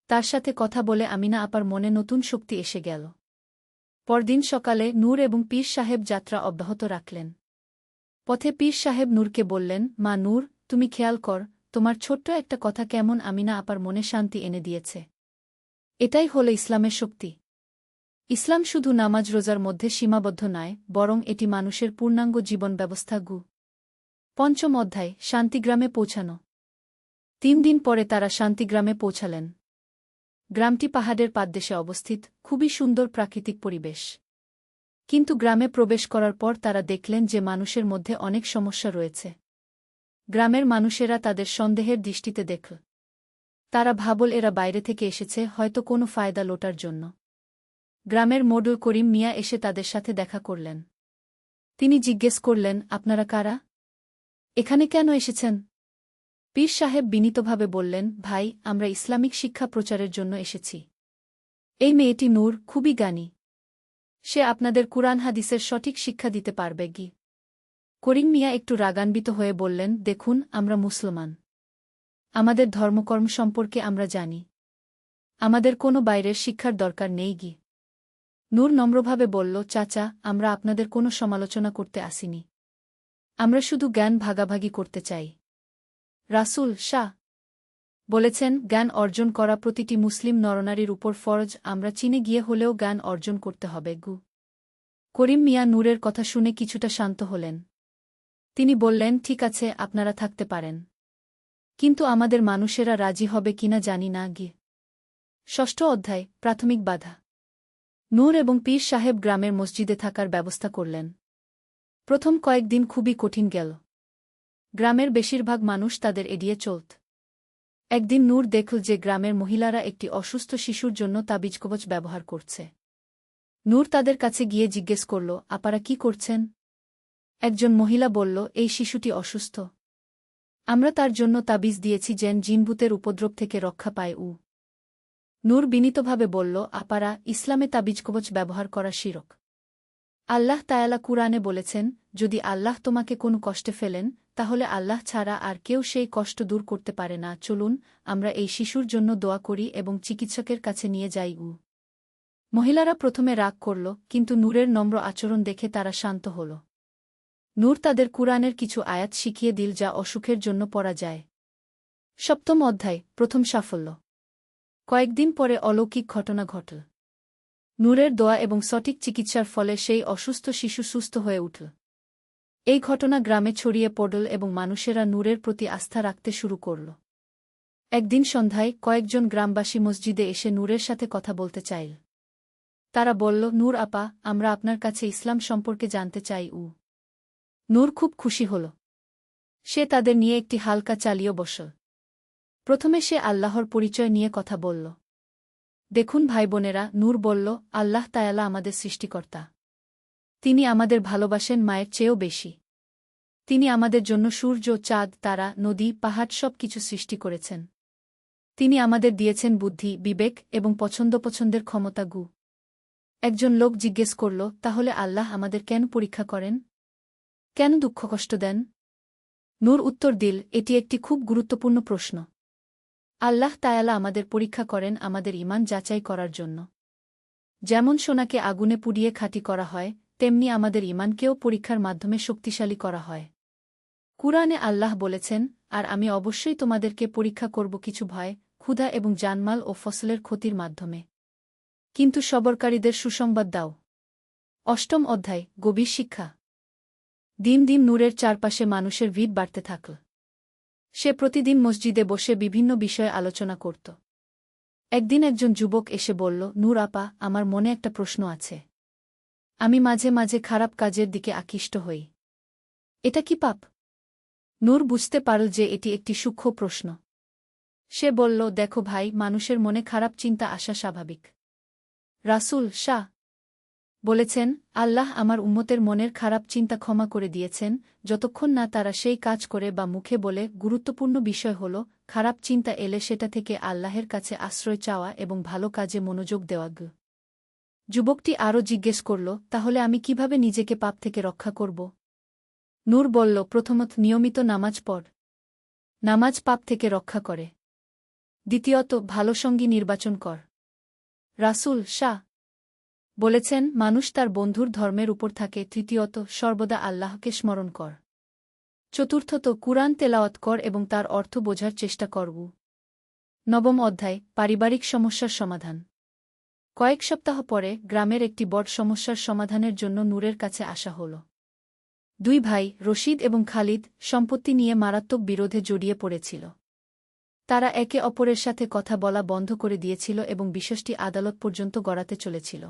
তার সাথে কথা বলে আমিনা আপার মনে নতুন শক্তি এসে গেল। পরদিন সকালে নূর এবং পীর সাহেব যাত্রা অব্যাহত রাখলেন। পথে পীর সাহেব নূরকে বললেন, মা নূর, তুমি খেয়াল কর, তোমার ছোট্ট একটা কথা কেমন আমিনা আপার মনে শান্তি এনে দিয়েছে। এটাই হল ইসলামের শক্তি। ইসলাম শুধু নামাজ রোজার মধ্যে সীমাবদ্ধ নয়, বরং এটি মানুষের পূর্ণাঙ্গ জীবন ব্যবস্থা। পঞ্চম অধ্যায়, শান্তিগ্রামে পৌঁছানো। 3 দিন পরে তারা শান্তিগ্রামে পৌঁছালেন। গ্রামটি পাহাড়ের পাদদেশে অবস্থিত, খুবই সুন্দর প্রাকৃতিক পরিবেশ। কিন্তু গ্রামে প্রবেশ করার পর তারা দেখলেন যে মানুষের মধ্যে অনেক সমস্যা রয়েছে। গ্রামের মানুষেরা তাদের সন্দেহের দৃষ্টিতে দেখল। তারা ভাবল এরা বাইরে থেকে এসেছে, হয়তো কোনো ফায়দা লোটার জন্য। গ্রামের মোড়ল করিম মিয়া এসে তাদের সাথে দেখা করলেন। তিনি জিজ্ঞেস করলেন, আপনারা কারা? এখানে কেন এসেছেন? পীর সাহেব বিনীতভাবে বললেন, ভাই, আমরা ইসলামিক শিক্ষা প্রচারের জন্য এসেছি। এই মেয়েটি নূর খুবই জ্ঞানী। সে আপনাদের কুরআন হাদিসের সঠিক শিক্ষা দিতে পারবে। করিম মিয়া একটু রাগান্বিত হয়ে বললেন, দেখুন, আমরা মুসলমান। আমাদের ধর্মকর্ম সম্পর্কে আমরা জানি। আমাদের কোনো বাইরের শিক্ষার দরকার নেই। নূর নম্রভাবে বলল, চাচা, আমরা আপনাদের কোনো সমালোচনা করতে আসিনি। আমরা শুধু জ্ঞান ভাগাভাগি করতে চাই। রাসূল শাহ বলেছেন, জ্ঞান অর্জন করা প্রতিটি মুসলিম নরনারীর উপর ফরজ। আমরা চীনে গিয়ে হলেও জ্ঞান অর্জন করতে হবে। করিম মিয়া নূরের কথা শুনে কিছুটা শান্ত হলেন। তিনি বললেন, ঠিক আছে, আপনারা থাকতে পারেন। কিন্তু আমাদের মানুষেরা রাজি হবে কিনা জানি না। ষষ্ঠ অধ্যায়, প্রাথমিক বাধা। নূর এবং পীর সাহেব গ্রামের মসজিদে থাকার ব্যবস্থা করলেন। প্রথম কয়েকদিন খুবই কঠিন গেল। গ্রামের বেশিরভাগ মানুষ তাদের এড়িয়ে চলত। একদিন নূর দেখল যে গ্রামের মহিলারা একটি অসুস্থ শিশুর জন্য তাবিজ-কবচ ব্যবহার করছে। নূর তাদের কাছে গিয়ে জিজ্ঞেস করল, আপনারা কি করছেন? একজন মহিলা বলল, এই শিশুটি অসুস্থ। আমরা তার জন্য তাবিজ দিয়েছি যেন জিনভূতের উপদ্রব থেকে রক্ষা পায়। নূর বিনীতভাবে বলল, আপনারা ইসলামে তাবিজ-কবচ ব্যবহার করা শিরক। আল্লাহ তায়ালা কুরআনে বলেছেন, যদি আল্লাহ তোমাকে কোনো কষ্টে ফেলেন, তাহলে আল্লাহ ছাড়া আর কেউ সেই কষ্ট দূর করতে পারে না। চলুন, আমরা এই শিশুর জন্য দোয়া করি এবং চিকিৎসকের কাছে নিয়ে যাই। মহিলারা প্রথমে রাগ করল, কিন্তু নূরের নম্র আচরণ দেখে তারা শান্ত হল। নূর তাদের কুরআনের কিছু আয়াত শিখিয়ে দিল যা অসুখের জন্য পড়া যায়। সপ্তম অধ্যায়, প্রথম সাফল্য। কয়েকদিন পরে অলৌকিক ঘটনা ঘটল। নূরের দোয়া এবং সঠিক চিকিৎসার ফলে সেই অসুস্থ শিশু সুস্থ হয়ে উঠল। এই ঘটনা গ্রামে ছড়িয়ে পড়ল এবং মানুষেরা নূরের প্রতি আস্থা রাখতে শুরু করল। একদিন সন্ধ্যায় কয়েকজন গ্রামবাসী মসজিদে এসে নূরের সাথে কথা বলতে চাইল। তারা বলল, নূর আপা, আমরা আপনার কাছে ইসলাম সম্পর্কে জানতে চাই। নূর খুব খুশি হল। সে তাদের নিয়ে একটি হালকা চালিয়ে বসল। প্রথমে সে আল্লাহর পরিচয় নিয়ে কথা বলল। দেখুন ভাইবোনেরা, নূর বলল, আল্লাহ তায়ালা আমাদের সৃষ্টিকর্তা। তিনি আমাদের ভালোবাসেন মায়ের চেয়েও বেশি। তিনি আমাদের জন্য সূর্য, চাঁদ, তারা, নদী, পাহাড় সব কিছু সৃষ্টি করেছেন। তিনি আমাদের দিয়েছেন বুদ্ধি, বিবেক এবং পছন্দের ক্ষমতা। একজন লোক জিজ্ঞেস করল, তাহলে আল্লাহ আমাদের কেন পরীক্ষা করেন? কেন দুঃখ কষ্ট দেন? নূর উত্তর দিল, এটি একটি খুব গুরুত্বপূর্ণ প্রশ্ন। আল্লাহ তাআলা আমাদের পরীক্ষা করেন আমাদের ঈমান যাচাই করার জন্য। যেমন সোনাকে আগুনে পুড়িয়ে খাঁটি করা হয়, তেমনি আমাদের ঈমানকেও পরীক্ষার মাধ্যমে শক্তিশালী করা হয়। কুরআনে আল্লাহ বলেছেন, আর আমি অবশ্যই তোমাদেরকে পরীক্ষা করব কিছু ভয়, ক্ষুধা এবং জানমাল ও ফসলের ক্ষতির মাধ্যমে। কিন্তু সবরকারীদের সুসংবাদ দাও। অষ্টম অধ্যায়, গভীর শিক্ষা। দিন নূরের চারপাশে মানুষের ভিড় বাড়তে থাকল। সে প্রতিদিন মসজিদে বসে বিভিন্ন বিষয়ে আলোচনা করত। একদিন একজন যুবক এসে বলল, নূর আপা, আমার মনে একটা প্রশ্ন আছে। আমি মাঝে মাঝে খারাপ কাজের দিকে আকৃষ্ট হই। এটা কি পাপ? নূর বুঝতে পারল যে এটি একটি সূক্ষ্ম প্রশ্ন। সে বলল, দেখো ভাই, মানুষের মনে খারাপ চিন্তা আসা স্বাভাবিক। রাসূল শাহ বলেছেন, আল্লাহ আমার উম্মতের মনের খারাপ চিন্তা ক্ষমা করে দিয়েছেন, যতক্ষণ না তারা সেই কাজ করে বা মুখে বলে। গুরুত্বপূর্ণ বিষয় হল, খারাপ চিন্তা এলে সেটা থেকে আল্লাহের কাছে আশ্রয় চাওয়া এবং ভালো কাজে মনোযোগ দেওয়া। যুবকটি আরও জিজ্ঞেস করল, তাহলে আমি কিভাবে নিজেকে পাপ থেকে রক্ষা করব? নূর বলল, প্রথমত নিয়মিত নামাজ পড়। নামাজ পাপ থেকে রক্ষা করে। দ্বিতীয়ত, ভালো সঙ্গী নির্বাচন কর। রাসূল শাহ বলেছেন, মানুষ তার বন্ধুর ধর্মের উপর থাকে। তৃতীয়ত, সর্বদা আল্লাহকে স্মরণ কর। চতুর্থত, কুরআন তেলাওয়াত কর এবং তার অর্থ বোঝার চেষ্টা কর। নবম অধ্যায়, পারিবারিক সমস্যার সমাধান। কয়েক সপ্তাহ পরে গ্রামের একটি বড় সমস্যার সমাধানের জন্য নূরের কাছে আসা হল। দুই ভাই, রশিদ এবং খালিদ, সম্পত্তি নিয়ে মারাত্মক বিরোধে জড়িয়ে পড়েছিল। তারা একে অপরের সাথে কথা বলা বন্ধ করে দিয়েছিল এবং বিষয়টি আদালত পর্যন্ত গড়াতে চলেছিল।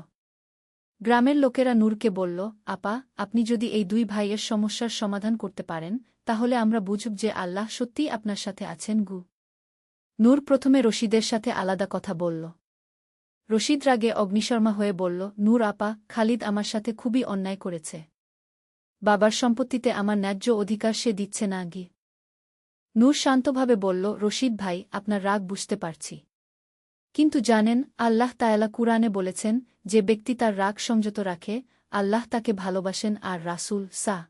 গ্রামের লোকেরা নূরকে বলল, আপা, আপনি যদি এই দুই ভাইয়ের সমস্যার সমাধান করতে পারেন, তাহলে আমরা বুঝব যে আল্লাহ সত্যিই আপনার সাথে আছেন। নূর প্রথমে রশিদের সাথে আলাদা কথা বলল। রশিদ রাগে অগ্নিশর্মা হয়ে বলল, নূর আপা, খালিদ আমার সাথে খুবই অন্যায় করেছে। বাবার সম্পত্তিতে আমার ন্যায্য অধিকার সে দিচ্ছে না। নূর শান্তভাবে বলল, রশিদ ভাই, আপনার রাগ বুঝতে পারছি। কিন্তু জানেন, আল্লাহ তাআলা কুরআনে বলেছেন, যে ব্যক্তি তার রাগ সংযত রাখে, আল্লাহ তাকে ভালোবাসেন। আর রাসূল সাঃ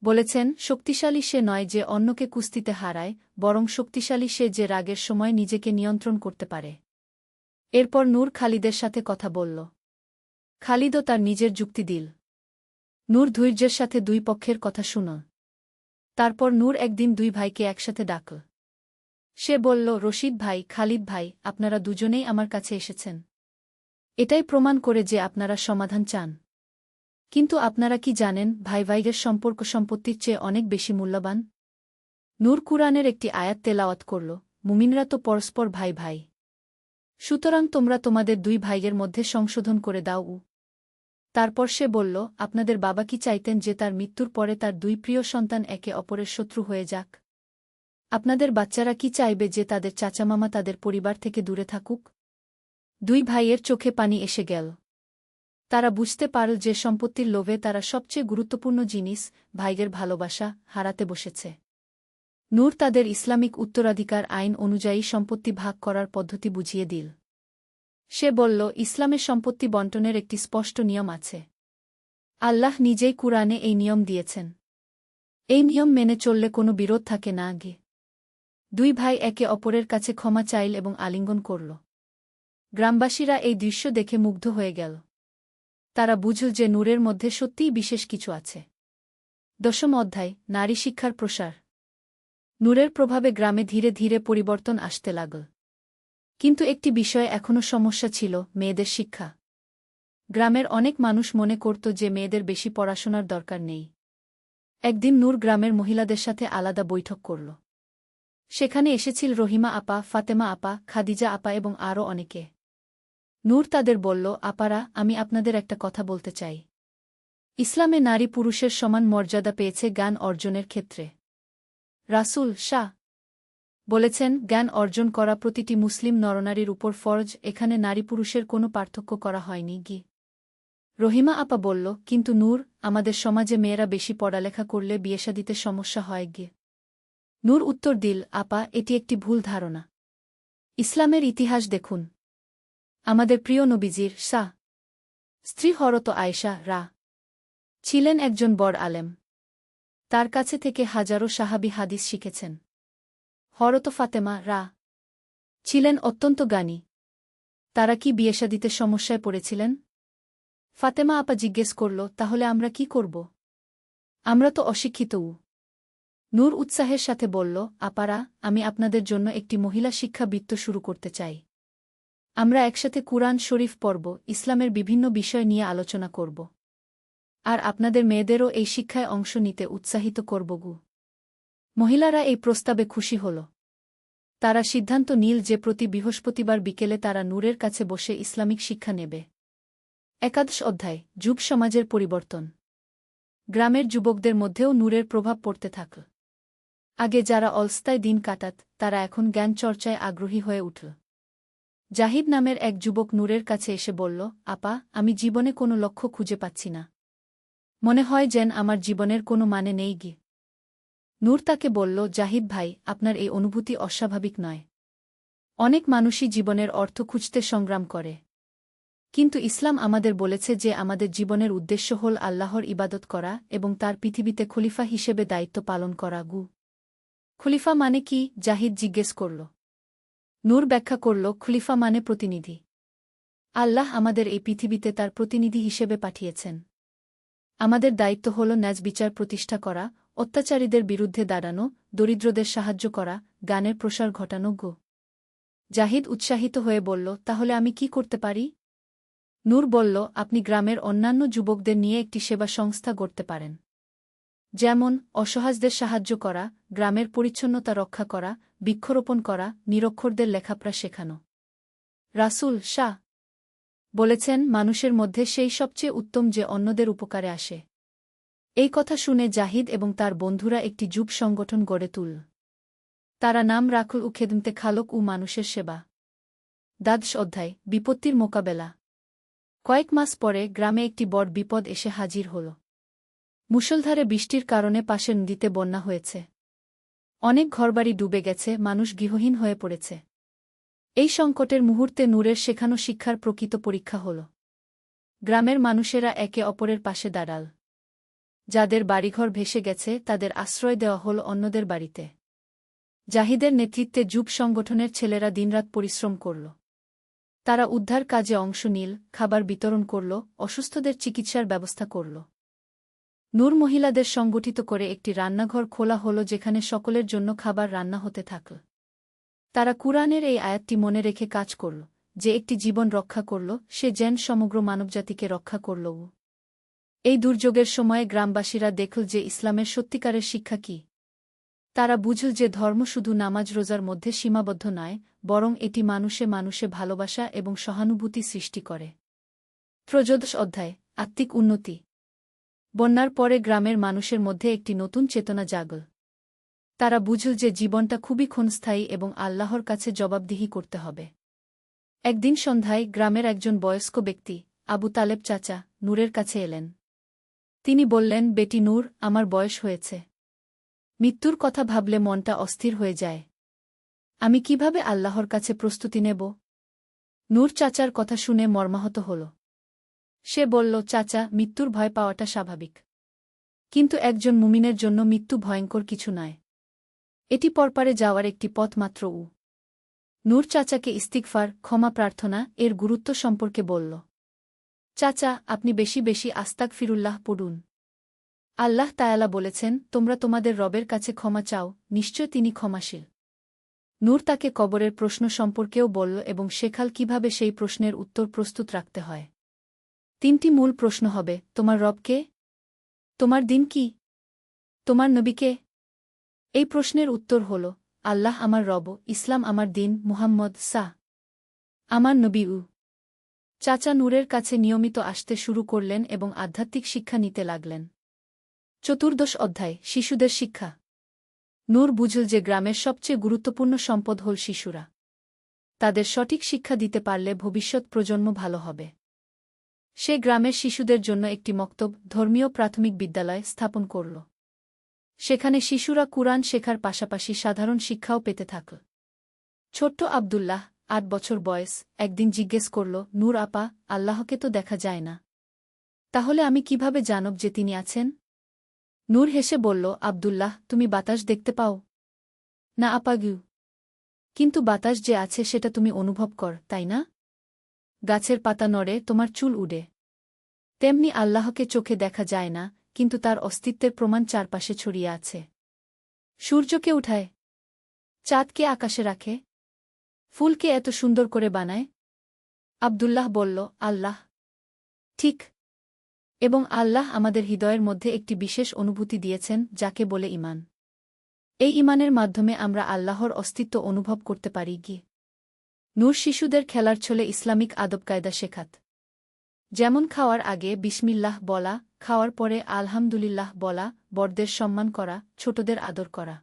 বলেছেন, শক্তিশালী সে নয় যে অন্যকে কুস্তিতে হারায়, বরং শক্তিশালী সে যে রাগের সময় নিজেকে নিয়ন্ত্রণ করতে পারে। এরপর নূর খালিদের সাথে কথা বলল। খালিদও তার নিজের যুক্তি দিল। নূর ধৈর্যের সাথে দুই পক্ষের কথা শুনল। তারপর নূর একদিন দুই ভাইকে একসাথে ডাকল। সে বলল, রশিদ ভাই, খালিদ ভাই, আপনারা দুজনেই আমার কাছে এসেছেন। এটাই প্রমাণ করে যে আপনারা সমাধান চান। কিন্তু আপনারা কি জানেন, ভাই ভাইয়ের সম্পর্ক সম্পত্তির চেয়ে অনেক বেশি মূল্যবান? নূর কুরআনের একটি আয়াত তেলাওয়াত করল, মুমিনরা তো পরস্পর ভাই ভাই। সুতরাং তোমরা তোমাদের দুই ভাইয়ের মধ্যে সংশোধন করে দাও। তারপর সে বলল, আপনাদের বাবা কি চাইতেন যে তার মৃত্যুর পরে তার দুই প্রিয় সন্তান একে অপরের শত্রু হয়ে যাক? আপনাদের বাচ্চারা কি চাইবে যে তাদের চাচামামা তাদের পরিবার থেকে দূরে থাকুক? দুই ভাইয়ের চোখে পানি এসে গেল। তারা বুঝতে পারল যে সম্পত্তির লোভে তারা সবচেয়ে গুরুত্বপূর্ণ জিনিস, ভাইয়ের ভালোবাসা, হারাতে বসেছে। নূর তাদের ইসলামিক উত্তরাধিকার আইন অনুযায়ী সম্পত্তি ভাগ করার পদ্ধতি বুঝিয়ে দিল। সে বলল, ইসলামে সম্পত্তি বণ্টনের একটি স্পষ্ট নিয়ম আছে। আল্লাহ নিজেই কুরআনে এই নিয়ম দিয়েছেন। এই নিয়ম মেনে চললে কোনো বিরোধ থাকে না। দুই ভাই একে অপরের কাছে ক্ষমা চাইল এবং আলিঙ্গন করল। গ্রামবাসীরা এই দৃশ্য দেখে মুগ্ধ হয়ে গেল। তারা বুঝল যে নূরের মধ্যে সত্যিই বিশেষ কিছু আছে। দশম অধ্যায়, নারী শিক্ষার প্রসার। নূরের প্রভাবে গ্রামে ধীরে ধীরে পরিবর্তন আসতে লাগল। কিন্তু একটি বিষয়ে এখনও সমস্যা ছিল, মেয়েদের শিক্ষা। গ্রামের অনেক মানুষ মনে করত যে মেয়েদের বেশি পড়াশোনার দরকার নেই। একদিন নূর গ্রামের মহিলাদের সাথে আলাদা বৈঠক করল। সেখানে এসেছিল রহিমা আপা, ফাতেমা আপা, খাদিজা আপা এবং আরও অনেকে। নূর তাদের বলল, আপারা, আমি আপনাদের একটা কথা বলতে চাই। ইসলামে নারী পুরুষের সমান মর্যাদা পেয়েছে জ্ঞান অর্জনের ক্ষেত্রে। রাসূল শাহ বলেছেন, জ্ঞান অর্জন করা প্রতিটি মুসলিম নরনারীর উপর ফরজ। এখানে নারী পুরুষের কোনো পার্থক্য করা হয়নি। রহিমা আপা বলল, কিন্তু নূর, আমাদের সমাজে মেয়েরা বেশি পড়ালেখা করলে বিয়েশাদিতে সমস্যা হয় গিয়ে। নূর উত্তর দিল, আপা, এটি একটি ভুল ধারণা। ইসলামের ইতিহাস দেখুন। আমাদের প্রিয় নবীজির স্ত্রী হরত আয়েশা ছিলেন একজন বড় আলেম। তার কাছে থেকে হাজারো সাহাবী হাদিস শিখেছেন। হরত ফাতেমা ছিলেন অত্যন্ত জ্ঞানী। তারা কি বিয়েশাদিতে সমস্যায় পড়েছিলেন? ফাতেমা আপা জিজ্ঞেস করল, তাহলে আমরা কি করব? আমরা তো অশিক্ষিতও। নূর উৎসাহের সাথে বলল, আপারা, আমি আপনাদের জন্য একটি মহিলা শিক্ষা বৃত্ত শুরু করতে চাই। আমরা একসাথে কুরআন শরীফ পড়ব, ইসলামের বিভিন্ন বিষয় নিয়ে আলোচনা করব। আর আপনাদের মেয়েদেরও এই শিক্ষায় অংশ নিতে উৎসাহিত করব গু। মহিলারা এই প্রস্তাবে খুশি হল। তারা সিদ্ধান্ত নিল যে প্রতি বৃহস্পতিবার বিকেলে তারা নূরের কাছে বসে ইসলামিক শিক্ষা নেবে। একাদশ অধ্যায়, যুব সমাজের পরিবর্তন। গ্রামের যুবকদের মধ্যেও নূরের প্রভাব পড়তে থাকল। আগে যারা অলস্তায় দিন কাটাত, তারা এখন জ্ঞান চর্চায় আগ্রহী হয়ে উঠল। জাহিদ নামের এক যুবক নূরের কাছে এসে বলল, আপা, আমি জীবনে কোনো লক্ষ্য খুঁজে পাচ্ছি না। মনে হয় যেন আমার জীবনের কোনো মানে নেই গি। নূর তাকে বলল, জাহিদ ভাই, আপনার এই অনুভূতি অস্বাভাবিক নয়। অনেক মানুষই জীবনের অর্থ খুঁজতে সংগ্রাম করে। কিন্তু ইসলাম আমাদের বলেছে যে আমাদের জীবনের উদ্দেশ্য হল আল্লাহর ইবাদত করা এবং তার পৃথিবীতে খলিফা হিসেবে দায়িত্ব পালন করা গু। খলিফা মানে কি? জাহিদ জিজ্ঞেস করল। নূর ব্যাখ্যা করল, খলিফা মানে প্রতিনিধি। আল্লাহ আমাদের এই পৃথিবীতে তার প্রতিনিধি হিসেবে পাঠিয়েছেন। আমাদের দায়িত্ব হল ন্যায় বিচার প্রতিষ্ঠা করা, অত্যাচারীদের বিরুদ্ধে দাঁড়ানো, দরিদ্রদের সাহায্য করা, জ্ঞানের প্রসার ঘটানো গো। জাহিদ উৎসাহিত হয়ে বলল, তাহলে আমি কি করতে পারি? নূর বলল, আপনি গ্রামের অন্যান্য যুবকদের নিয়ে একটি সেবা সংস্থা গড়তে পারেন। যেমন অসহায়দের সাহায্য করা, গ্রামের পরিচ্ছন্নতা রক্ষা করা, বৃক্ষরোপণ করা, নিরক্ষরদের লেখাপড়া শেখানো। রাসূল বলেছেন, মানুষের মধ্যে সেই সবচেয়ে উত্তম যে অন্যদের উপকারে আসে। এই কথা শুনে জাহিদ এবং তার বন্ধুরা একটি যুব সংগঠন গড়ে তুলল। তারা নাম রাখল খেদমতে খালক ও মানুষের সেবা। দ্বাদশ অধ্যায়, বিপত্তির মোকাবেলা। কয়েক মাস পরে গ্রামে একটি বড় বিপদ এসে হাজির হল। মুষলধারে বৃষ্টির কারণে পাশের নদীতে বন্যা হয়েছে। অনেক ঘরবাড়ি ডুবে গেছে, মানুষ গৃহহীন হয়ে পড়েছে। এই সংকটের মুহূর্তে নূরের শেখানো শিক্ষার প্রকৃত পরীক্ষা হল। গ্রামের মানুষেরা একে অপরের পাশে দাঁড়াল। যাদের বাড়িঘর ভেসে গেছে তাদের আশ্রয় দেওয়া হল অন্যদের বাড়িতে। জাহিদের নেতৃত্বে যুব সংগঠনের ছেলেরা দিনরাত পরিশ্রম করল। তারা উদ্ধার কাজে অংশ নিল, খাবার বিতরণ করল, অসুস্থদের চিকিৎসার ব্যবস্থা করল। নূর মহিলাদের সংগঠিত করে একটি রান্নাঘর খোলা হল যেখানে সকলের জন্য খাবার রান্না হতে থাকল। তারা কুরআনের এই আয়াতটি মনে রেখে কাজ করল, যে একটি জীবন রক্ষা করল, সে যেন সমগ্র মানবজাতিকে রক্ষা করল। এই দুর্যোগের সময়ে গ্রামবাসীরা দেখল যে ইসলামের সত্যিকারের শিক্ষা কি। তারা বুঝল যে ধর্ম শুধু নামাজ রোজার মধ্যে সীমাবদ্ধ নয়, বরং এটি মানুষে মানুষে ভালোবাসা এবং সহানুভূতি সৃষ্টি করে। ত্রয়োদশ অধ্যায়, আত্মিক উন্নতি। বন্যার পরে গ্রামের মানুষের মধ্যে একটি নতুন চেতনা জাগল। তারা বুঝল যে জীবনটা খুবই ক্ষণস্থায়ী এবং আল্লাহর কাছে জবাবদিহি করতে হবে। একদিন সন্ধ্যায় গ্রামের একজন বয়স্ক ব্যক্তি, আবু তালেব চাচা, নূরের কাছে এলেন। তিনি বললেন, বেটি নূর, আমার বয়স হয়েছে। মৃত্যুর কথা ভাবলে মনটা অস্থির হয়ে যায়। আমি কিভাবে আল্লাহর কাছে প্রস্তুতি নেব? নূর চাচার কথা শুনে মর্মাহত হল। সে বলল, চাচা, মৃত্যুর ভয় পাওয়াটা স্বাভাবিক। কিন্তু একজন মুমিনের জন্য মৃত্যু ভয়ঙ্কর কিছু নয়। এটি পরপারে যাওয়ার একটি পথ মাত্র। নূর চাচাকে ইস্তিগফার, ক্ষমা প্রার্থনা এর গুরুত্ব সম্পর্কে বলল। চাচা, আপনি বেশি বেশি আস্তাগফিরুল্লাহ পড়ুন। আল্লাহ তায়ালা বলেছেন, তোমরা তোমাদের রবের কাছে ক্ষমা চাও, নিশ্চয় তিনি ক্ষমাশীল। নূর তাকে কবরের প্রশ্ন সম্পর্কেও বলল এবং শেখাল কিভাবে সেই প্রশ্নের উত্তর প্রস্তুত রাখতে হয়। 3টি মূল প্রশ্ন হবে, তোমার রব কে? তোমার দিন কি? তোমার নবী কে? এই প্রশ্নের উত্তর হল, আল্লাহ আমার রব, ইসলাম আমার দিন, মুহাম্মদ আমার নবী। চাচা নূরের কাছে নিয়মিত আসতে শুরু করলেন এবং আধ্যাত্মিক শিক্ষা নিতে লাগলেন। চতুর্দশ অধ্যায়, শিশুদের শিক্ষা। নূর বুঝল যে গ্রামের সবচেয়ে গুরুত্বপূর্ণ সম্পদ হল শিশুরা। তাদের সঠিক শিক্ষা দিতে পারলে ভবিষ্যৎ প্রজন্ম ভালো হবে। সে গ্রামের শিশুদের জন্য একটি মক্তব ধর্মীয় প্রাথমিক বিদ্যালয় স্থাপন করল। সেখানে শিশুরা কুরআন শেখার পাশাপাশি সাধারণ শিক্ষাও পেতে থাকল। ছোট্ট আব্দুল্লাহ ৮ বছর বয়স একদিন জিজ্ঞেস করল, নূর আপা, আল্লাহকে তো দেখা যায় না, তাহলে আমি কিভাবে জানব যে তিনি আছেন? নূর হেসে বলল, আব্দুল্লাহ, তুমি বাতাস দেখতে পাও না আপা গু, কিন্তু বাতাস যে আছে সেটা তুমি অনুভব কর, তাই না? গাছের পাতা নড়ে, তোমার চুল উড়ে, তেমনি আল্লাহকে চোখে দেখা যায় না, কিন্তু তার অস্তিত্বের প্রমাণ চারপাশে ছড়িয়ে আছে। সূর্যকে উঠায়, চাঁদকে আকাশে রাখে, ফুলকে এত সুন্দর করে বানায়। আব্দুল্লাহ বলল, আল্লাহ। ঠিক, এবং আল্লাহ আমাদের হৃদয়ের মধ্যে একটি বিশেষ অনুভূতি দিয়েছেন যাকে বলে ঈমান। এই ঈমানের মাধ্যমে আমরা আল্লাহর অস্তিত্ব অনুভব করতে পারি। নূর শিশুদের খেলার ছলে ইসলামিক আদবকায়দা শেখাত, যেমন খাওয়ার আগে বিসমিল্লাহ বলা, খাওয়ার পরে আলহামদুলিল্লাহ বলা, বড়দের সম্মান করা, ছোটদের আদর করা।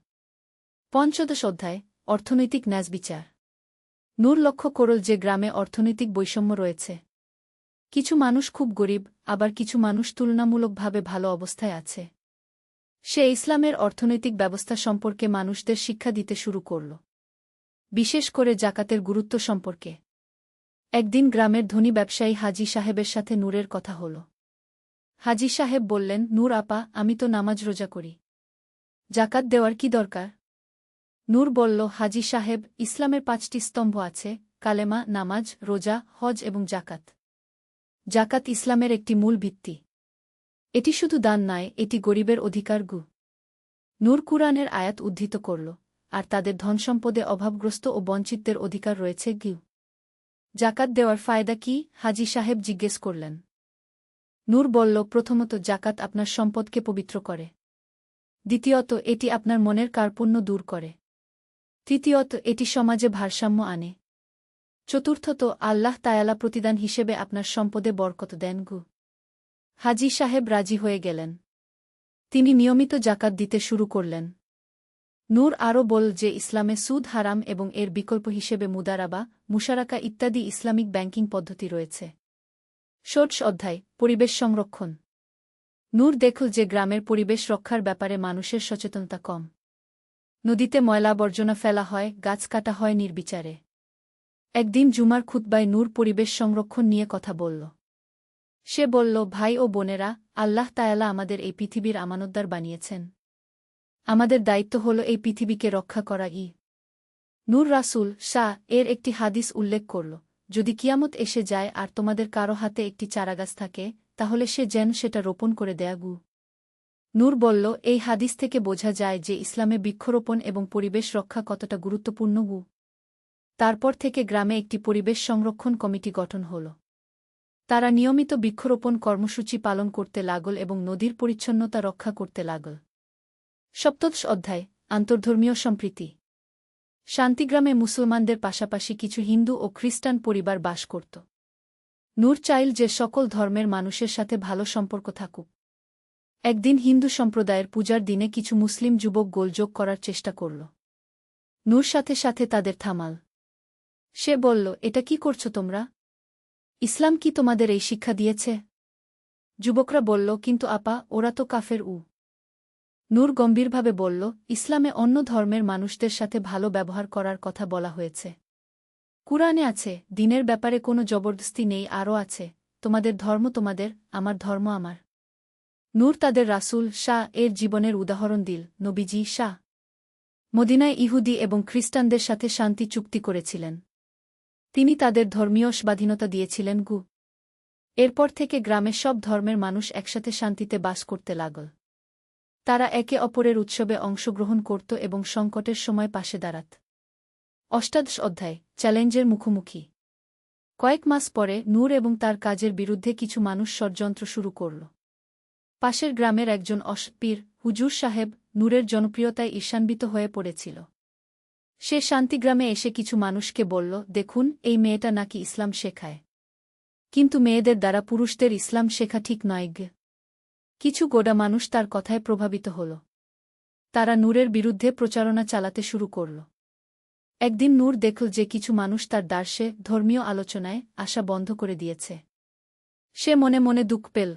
পঞ্চদশ অধ্যায় অর্থনৈতিক ন্যায়বিচার। নূর লক্ষ্য করল যে গ্রামে অর্থনৈতিক বৈষম্য রয়েছে। কিছু মানুষ খুব গরিব, আবার কিছু মানুষ তুলনামূলকভাবে ভালো অবস্থায় আছে। সে ইসলামের অর্থনৈতিক ব্যবস্থা সম্পর্কে মানুষদের শিক্ষা দিতে শুরু করল, বিশেষ করে জাকাতের গুরুত্ব সম্পর্কে। একদিন গ্রামের ধনী ব্যবসায়ী হাজী সাহেবের সাথে নূরের কথা হল। হাজী সাহেব বললেন, নূর আপা, আমি তো নামাজ রোজা করি, জাকাত দেওয়ার কি দরকার? নূর বলল, হাজী সাহেব, ইসলামের ৫টি স্তম্ভ আছে, কালেমা, নামাজ, রোজা, হজ এবং জাকাত। জাকাত ইসলামের একটি মূল ভিত্তি। এটি শুধু দান নয়, এটি গরিবের অধিকার। নূর কুরআনের আয়াত উদ্ধৃত করল, আর তাদের ধনসম্পদে অভাবগ্রস্ত ও বঞ্চিতদের অধিকার রয়েছে। জাকাত দেওয়ার ফায়দা কি? হাজী সাহেব জিজ্ঞেস করলেন। নূর বলল, প্রথমত, জাকাত আপনার সম্পদকে পবিত্র করে। দ্বিতীয়ত, এটি আপনার মনের কার্পণ্য দূর করে। তৃতীয়ত, এটি সমাজে ভারসাম্য আনে। চতুর্থত, আল্লাহ তায়ালা প্রতিদান হিসেবে আপনার সম্পদে বরকত দেন। হাজী সাহেব রাজি হয়ে গেলেন। তিনি নিয়মিত জাকাত দিতে শুরু করলেন। নূর আরও বল যে ইসলামে সুদ হারাম এবং এর বিকল্প হিসেবে মুদারাবা, মুশারাকা ইত্যাদি ইসলামিক ব্যাংকিং পদ্ধতি রয়েছে। ষোড়শ অধ্যায় পরিবেশ সংরক্ষণ। নূর দেখল যে গ্রামের পরিবেশ রক্ষার ব্যাপারে মানুষের সচেতনতা কম। নদীতে ময়লা আবর্জনা ফেলা হয়, গাছ কাটা হয় নির্বিচারে। একদিন জুমার খুতবায় নূর পরিবেশ সংরক্ষণ নিয়ে কথা বলল। সে বলল, ভাই ও বোনেরা, আল্লাহ তায়ালা আমাদের এই পৃথিবীর আমানতদার বানিয়েছেন। আমাদের দায়িত্ব হল এই পৃথিবীকে রক্ষা করা। নূর রাসূল শাহ এর একটি হাদিস উল্লেখ করল, যদি কিয়ামত এসে যায় আর তোমাদের কারো হাতে একটি চারাগাছ থাকে, তাহলে সে যেন সেটা রোপণ করে দেয়া। নূর বলল, এই হাদিস থেকে বোঝা যায় যে ইসলামে বৃক্ষরোপণ এবং পরিবেশ রক্ষা কতটা গুরুত্বপূর্ণ। তারপর থেকে গ্রামে একটি পরিবেশ সংরক্ষণ কমিটি গঠন হল। তারা নিয়মিত বৃক্ষরোপণ কর্মসূচি পালন করতে লাগল এবং নদীর পরিচ্ছন্নতা রক্ষা করতে লাগল। সপ্তদশ অধ্যায় আন্তর্ধর্মীয় সম্প্রীতি। শান্তিগ্রামে মুসলমানদের পাশাপাশি কিছু হিন্দু ও খ্রিস্টান পরিবার বাস করত। নূর চাইল যে সকল ধর্মের মানুষের সাথে ভালো সম্পর্ক থাকুক। একদিন হিন্দু সম্প্রদায়ের পূজার দিনে কিছু মুসলিম যুবক গোলযোগ করার চেষ্টা করল। নূর সাথে সাথে তাদের থামাল। সে বলল, এটা কি করছো তোমরা? ইসলাম কি তোমাদের এই শিক্ষা দিয়েছে? যুবকরা বলল, কিন্তু আপা, ওরা তো কাফের। নূর গম্ভীরভাবে বলল, ইসলামে অন্য ধর্মের মানুষদের সাথে ভালো ব্যবহার করার কথা বলা হয়েছে। কুরআনে আছে, দিনের ব্যাপারে কোনো জবরদস্তি নেই, আরও আছে, তোমাদের ধর্ম তোমাদের, আমার ধর্ম আমার। নূর তাদের রাসূল শাহ এর জীবনের উদাহরণ দিল। নবীজি শাহ মদিনায় ইহুদি এবং খ্রিস্টানদের সাথে শান্তি চুক্তি করেছিলেন। তিনি তাদের ধর্মীয় স্বাধীনতা দিয়েছিলেন। এরপর থেকে গ্রামের সব ধর্মের মানুষ একসাথে শান্তিতে বাস করতে লাগল। তারা একে অপরের উৎসবে অংশগ্রহণ করত এবং সংকটের সময় পাশে দাঁড়াত। অষ্টাদশ অধ্যায় চ্যালেঞ্জের মুখোমুখি। কয়েক মাস পরে নূর এবং তার কাজের বিরুদ্ধে কিছু মানুষ ষড়যন্ত্র শুরু করল। পাশের গ্রামের একজন পীর হুজুর সাহেব নূরের জনপ্রিয়তায় ঈর্ষান্বিত হয়ে পড়েছিল। সে শান্তিগ্রামে এসে কিছু মানুষকে বলল, দেখুন, এই মেয়েটা নাকি ইসলাম শেখায়, কিন্তু মেয়েদের দ্বারা পুরুষদের ইসলাম শেখা ঠিক নয়। কিছু গোডা মানুষ তার কথায় প্রভাবিত হল। তারা নূরের বিরুদ্ধে প্রচারণা চালাতে শুরু করল। একদিন নূর দেখল যে কিছু মানুষ তার দার্শে ধর্মীয় আলোচনায় আসা বন্ধ করে দিয়েছে। সে মনে মনে দুঃখ পেল।